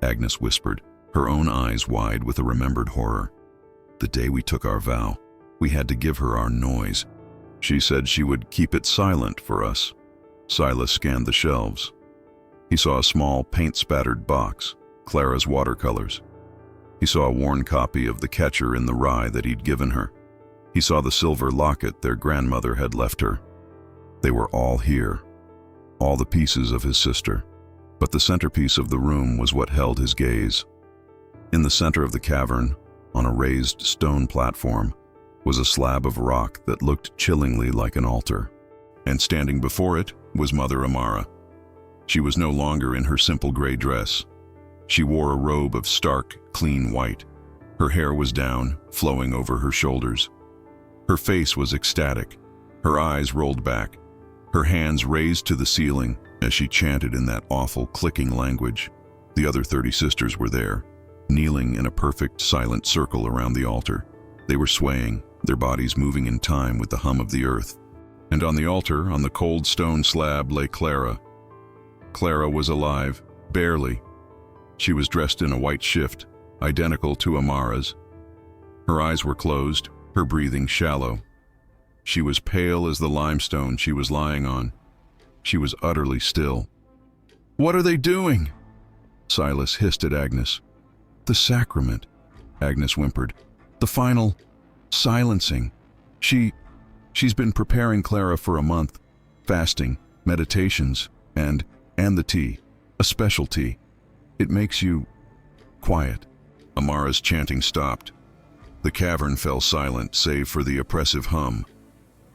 Agnes whispered, her own eyes wide with a remembered horror. The day we took our vow, we had to give her our noise. She said she would keep it silent for us. Silas scanned the shelves. He saw a small paint-spattered box, Clara's watercolors. He saw a worn copy of The Catcher in the Rye that he'd given her. He saw the silver locket their grandmother had left her. They were all here, all the pieces of his sister. But the centerpiece of the room was what held his gaze. In the center of the cavern, on a raised stone platform, was a slab of rock that looked chillingly like an altar. And standing before it was Mother Amara. She was no longer in her simple gray dress. She wore a robe of stark, clean white. Her hair was down, flowing over her shoulders. Her face was ecstatic. Her eyes rolled back. Her hands raised to the ceiling as she chanted in that awful, clicking language. The other 30 sisters were there, kneeling in a perfect, silent circle around the altar. They were swaying, their bodies moving in time with the hum of the earth. And on the altar, on the cold stone slab, lay Clara. Clara was alive, barely. She was dressed in a white shift, identical to Amara's. Her eyes were closed, her breathing shallow. She was pale as the limestone she was lying on. She was utterly still. "What are they doing?" Silas hissed at Agnes. "The sacrament," Agnes whimpered. "The final silencing. She's been preparing Clara for a month. Fasting, meditations, and the tea. A special tea. It makes you quiet." Amara's chanting stopped. The cavern fell silent, save for the oppressive hum.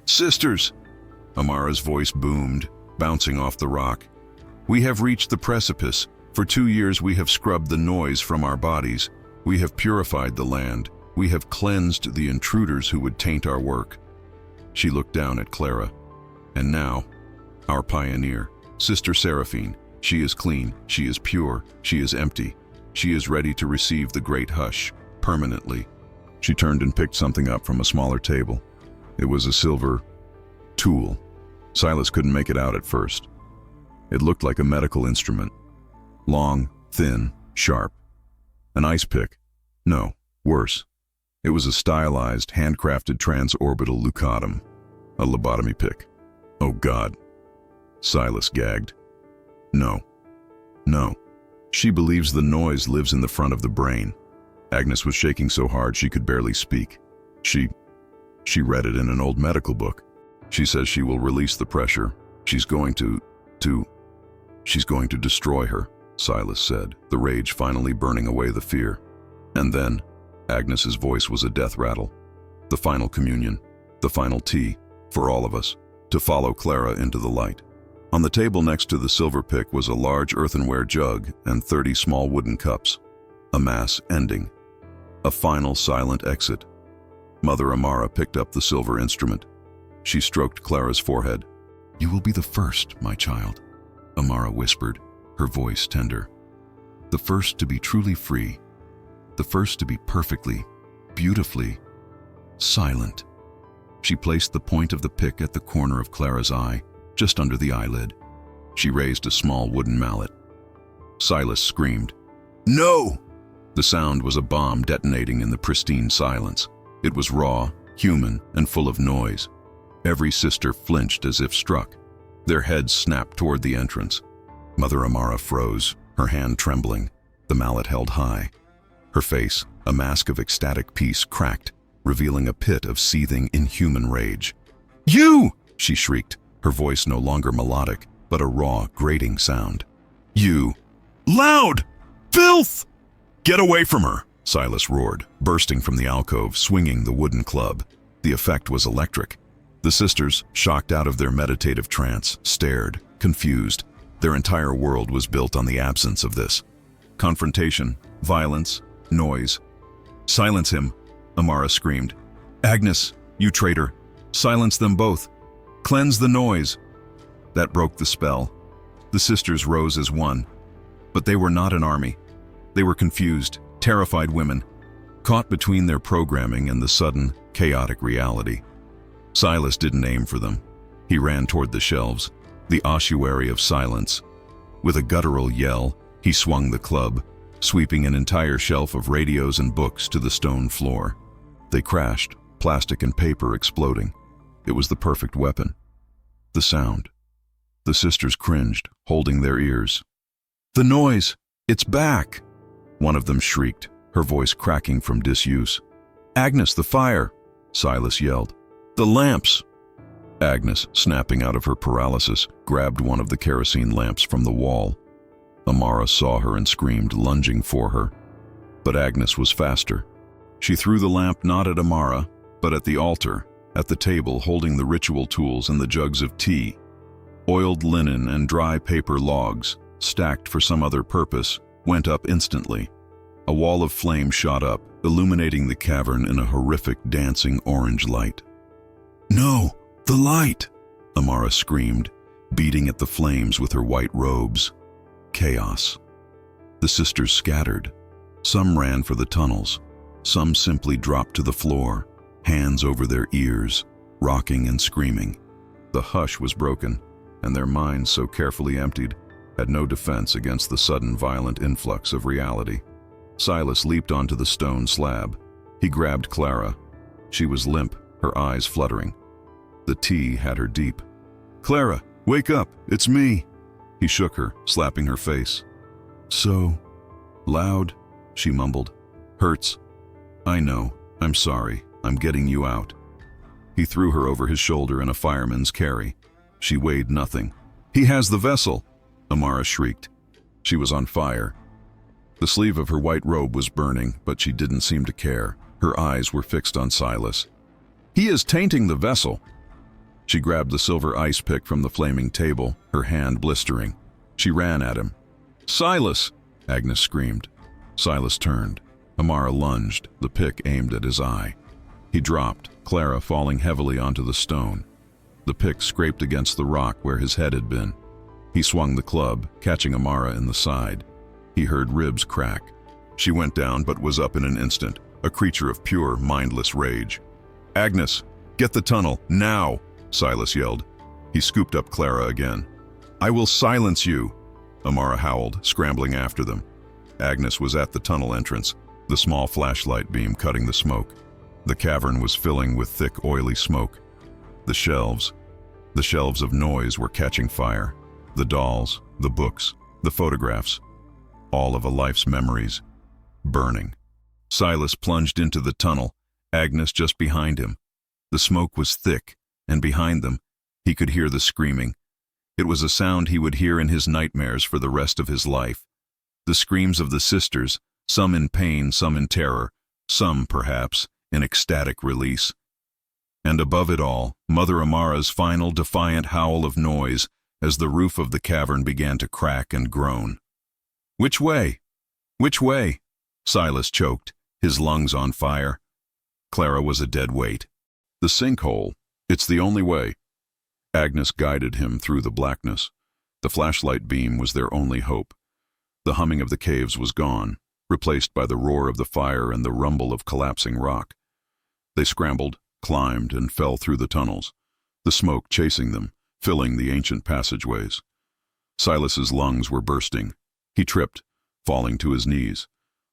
"Sisters!" Amara's voice boomed, bouncing off the rock. "We have reached the precipice. For 2 years we have scrubbed the noise from our bodies. We have purified the land. We have cleansed the intruders who would taint our work." She looked down at Clara. "And now, our pioneer, Sister Seraphine. She is clean, she is pure, she is empty. She is ready to receive the great hush, permanently." She turned and picked something up from a smaller table. It was a silver tool. Silas couldn't make it out at first. It looked like a medical instrument. Long, thin, sharp. An ice pick. No, worse. It was a stylized, handcrafted transorbital leucotomy, a lobotomy pick. "Oh God." Silas gagged. No. She believes the noise lives in the front of the brain." Agnes was shaking so hard she could barely speak. She read it in an old medical book. She says she will release the pressure. She's going to destroy her, Silas said, the rage finally burning away the fear. And then, Agnes's voice was a death rattle. The final communion, the final tea, for all of us, to follow Clara into the light. On the table next to the silver pick was a large earthenware jug and 30 small wooden cups. A mass ending. A final silent exit. Mother Amara picked up the silver instrument. She stroked Clara's forehead. "You will be the first, my child," Amara whispered, her voice tender. "The first to be truly free. The first to be perfectly, beautifully silent." She placed the point of the pick at the corner of Clara's eye, just under the eyelid. She raised a small wooden mallet. Silas screamed, "No!" The sound was a bomb detonating in the pristine silence. It was raw, human, and full of noise. Every sister flinched as if struck. Their heads snapped toward the entrance. Mother Amara froze, her hand trembling, the mallet held high. Her face, a mask of ecstatic peace, cracked, revealing a pit of seething, inhuman rage. "You!" she shrieked, her voice no longer melodic, but a raw, grating sound. "You! Loud! Filth! Get away from her!" Silas roared, bursting from the alcove, swinging the wooden club. The effect was electric. The sisters, shocked out of their meditative trance, stared, confused. Their entire world was built on the absence of this. Confrontation, violence, noise. "Silence him," Amara screamed. "Agnes, you traitor! Silence them both! Cleanse the noise!" That broke the spell. The sisters rose as one. But they were not an army. They were confused, terrified women, caught between their programming and the sudden, chaotic reality. Silas didn't aim for them. He ran toward the shelves, the ossuary of silence. With a guttural yell, he swung the club, sweeping an entire shelf of radios and books to the stone floor. They crashed, plastic and paper exploding. It was the perfect weapon. The sound. The sisters cringed, holding their ears. "The noise! It's back!" One of them shrieked, her voice cracking from disuse. "Agnes, the fire!" Silas yelled. "The lamps!" Agnes, snapping out of her paralysis, grabbed one of the kerosene lamps from the wall. Amara saw her and screamed, lunging for her. But Agnes was faster. She threw the lamp not at Amara, but at the altar, at the table holding the ritual tools and the jugs of tea. Oiled linen and dry paper logs, stacked for some other purpose, went up instantly. A wall of flame shot up, illuminating the cavern in a horrific dancing orange light. "No, the light!" Amara screamed, beating at the flames with her white robes. Chaos. The sisters scattered. Some ran for the tunnels. Some simply dropped to the floor, hands over their ears, rocking and screaming. The hush was broken, and their minds, so carefully emptied, had no defense against the sudden violent influx of reality. Silas leaped onto the stone slab. He grabbed Clara. She was limp, her eyes fluttering. The tea had her deep. "Clara, wake up, it's me." He shook her, slapping her face. "So loud," she mumbled. "Hurts. I know, I'm sorry, I'm getting you out." He threw her over his shoulder in a fireman's carry. She weighed nothing. "He has the vessel!" Amara shrieked. She was on fire. The sleeve of her white robe was burning, but she didn't seem to care. Her eyes were fixed on Silas. "He is tainting the vessel." She grabbed the silver ice pick from the flaming table, her hand blistering. She ran at him. "Silas!" Agnes screamed. Silas turned. Amara lunged, the pick aimed at his eye. He dropped, Clara falling heavily onto the stone. The pick scraped against the rock where his head had been. He swung the club, catching Amara in the side. He heard ribs crack. She went down but was up in an instant, a creature of pure, mindless rage. "Agnes, get the tunnel, now!" Silas yelled. He scooped up Clara again. "I will silence you!" Amara howled, scrambling after them. Agnes was at the tunnel entrance, the small flashlight beam cutting the smoke. The cavern was filling with thick, oily smoke. The shelves of noise were catching fire. The dolls, the books, the photographs, all of a life's memories, burning. Silas plunged into the tunnel, Agnes just behind him. The smoke was thick, and behind them, he could hear the screaming. It was a sound he would hear in his nightmares for the rest of his life. The screams of the sisters, some in pain, some in terror, some, perhaps, in ecstatic release. And above it all, Mother Amara's final defiant howl of noise as the roof of the cavern began to crack and groan. "Which way? Which way?" Silas choked, his lungs on fire. Clara was a dead weight. "The sinkhole. It's the only way." Agnes guided him through the blackness. The flashlight beam was their only hope. The humming of the caves was gone, replaced by the roar of the fire and the rumble of collapsing rock. They scrambled, climbed, and fell through the tunnels, the smoke chasing them, filling the ancient passageways. Silas's lungs were bursting. He tripped, falling to his knees.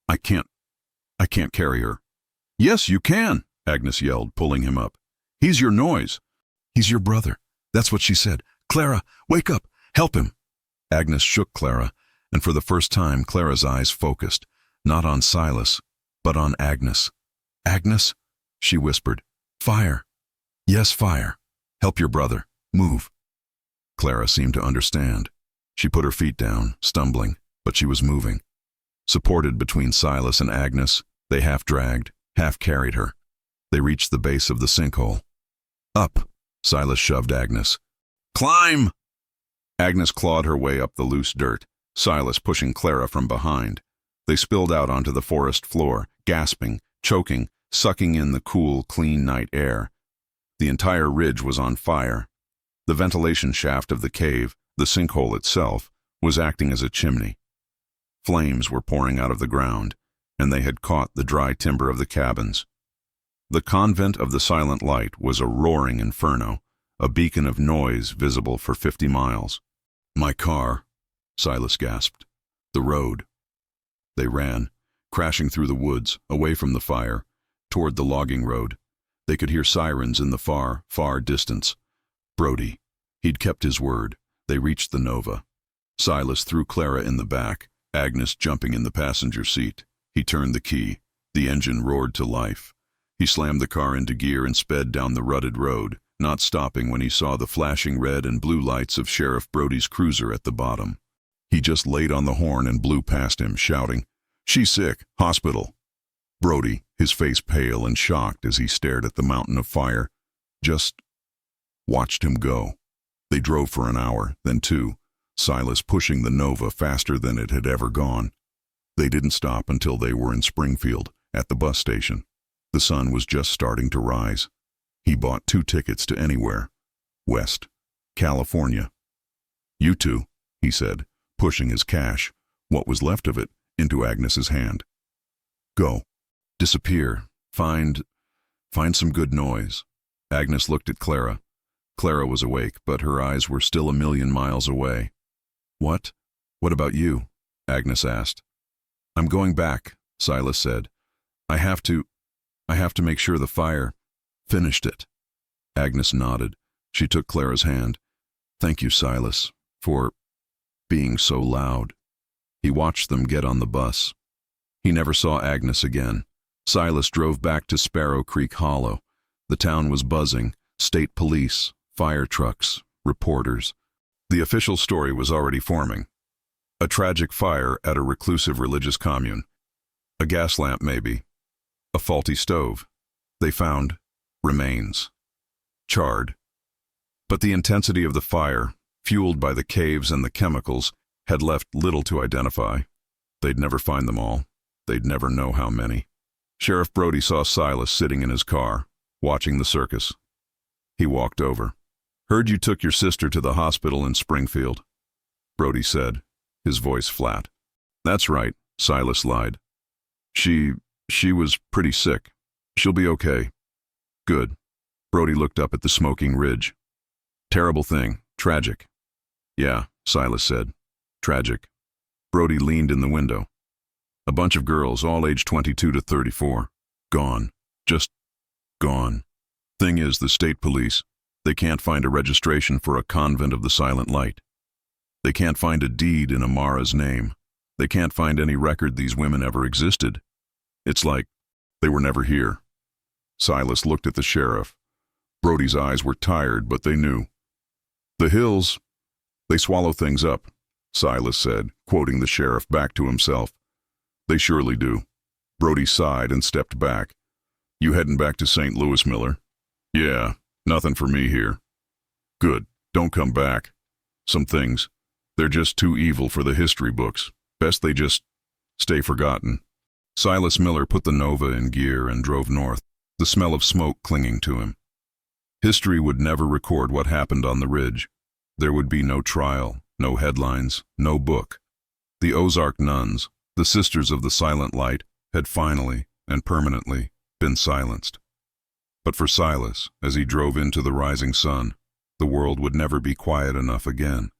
I can't carry her." "Yes, you can," Agnes yelled, pulling him up. "He's your noise." "He's your brother. That's what she said. Clara, wake up. Help him." Agnes shook Clara, and for the first time Clara's eyes focused, not on Silas, but on Agnes. "Agnes," she whispered. "Fire." "Yes, fire. Help your brother. Move." Clara seemed to understand. She put her feet down, stumbling, but she was moving. Supported between Silas and Agnes, they half dragged, half carried her. They reached the base of the sinkhole. "Up," Silas shoved Agnes. "Climb!" Agnes clawed her way up the loose dirt, Silas pushing Clara from behind. They spilled out onto the forest floor, gasping, choking, sucking in the cool, clean night air. The entire ridge was on fire. The ventilation shaft of the cave, The sinkhole itself was acting as a chimney. Flames were pouring out of the ground, and they had caught the dry timber of the cabins. The convent of the Silent Light was a roaring inferno, a beacon of noise visible for 50 miles. "My car," Silas gasped. "The road." They ran, crashing through the woods, away from the fire, toward the logging road. They could hear sirens in the far, far distance. Brody. He'd kept his word. They reached the Nova. Silas threw Clara in the back, Agnes jumping in the passenger seat. He turned the key. The engine roared to life. He slammed the car into gear and sped down the rutted road, not stopping when he saw the flashing red and blue lights of Sheriff Brody's cruiser at the bottom. He just laid on the horn and blew past him, shouting, "She's sick, hospital." Brody, his face pale and shocked as he stared at the mountain of fire, just watched him go. They drove for an hour, then 2, Silas pushing the Nova faster than it had ever gone. They didn't stop until they were in Springfield, at the bus station. The sun was just starting to rise. He bought 2 tickets to anywhere. West, California. "You two," he said, pushing his cash, what was left of it, into Agnes's hand. "Go. Disappear. Find some good noise." Agnes looked at Clara. Clara was awake, but her eyes were still a million miles away. "What? What about you?" Agnes asked. "I'm going back," Silas said. I have to make sure the fire finished it." Agnes nodded. She took Clara's hand. "Thank you, Silas, for being so loud." He watched them get on the bus. He never saw Agnes again. Silas drove back to Sparrow Creek Hollow. The town was buzzing. State police, fire trucks, reporters. The official story was already forming. A tragic fire at a reclusive religious commune. A gas lamp, maybe. A faulty stove. They found remains. Charred. But the intensity of the fire, fueled by the caves and the chemicals, had left little to identify. They'd never find them all. They'd never know how many. Sheriff Brody saw Silas sitting in his car, watching the circus. He walked over. "Heard you took your sister to the hospital in Springfield," Brody said, his voice flat. "That's right," Silas lied. She was pretty sick. She'll be okay." "Good." Brody looked up at the smoking ridge. "Terrible thing. Tragic." "Yeah," Silas said. "Tragic." Brody leaned in the window. "A bunch of girls, all aged 22 to 34. Gone. Just gone. Thing is, the state police, they can't find a registration for a convent of the Silent Light. They can't find a deed in Amara's name. They can't find any record these women ever existed. It's like they were never here." Silas looked at the sheriff. Brody's eyes were tired, but they knew. "The hills, they swallow things up," Silas said, quoting the sheriff back to himself. "They surely do." Brody sighed and stepped back. "You heading back to St. Louis, Miller?" "Yeah, nothing for me here." "Good, don't come back. Some things, they're just too evil for the history books. Best they just stay forgotten." Silas Miller put the Nova in gear and drove north, the smell of smoke clinging to him. History would never record what happened on the ridge. There would be no trial, no headlines, no book. The Ozark Nuns, the Sisters of the Silent Light, had finally and permanently been silenced. But for Silas, as he drove into the rising sun, the world would never be quiet enough again.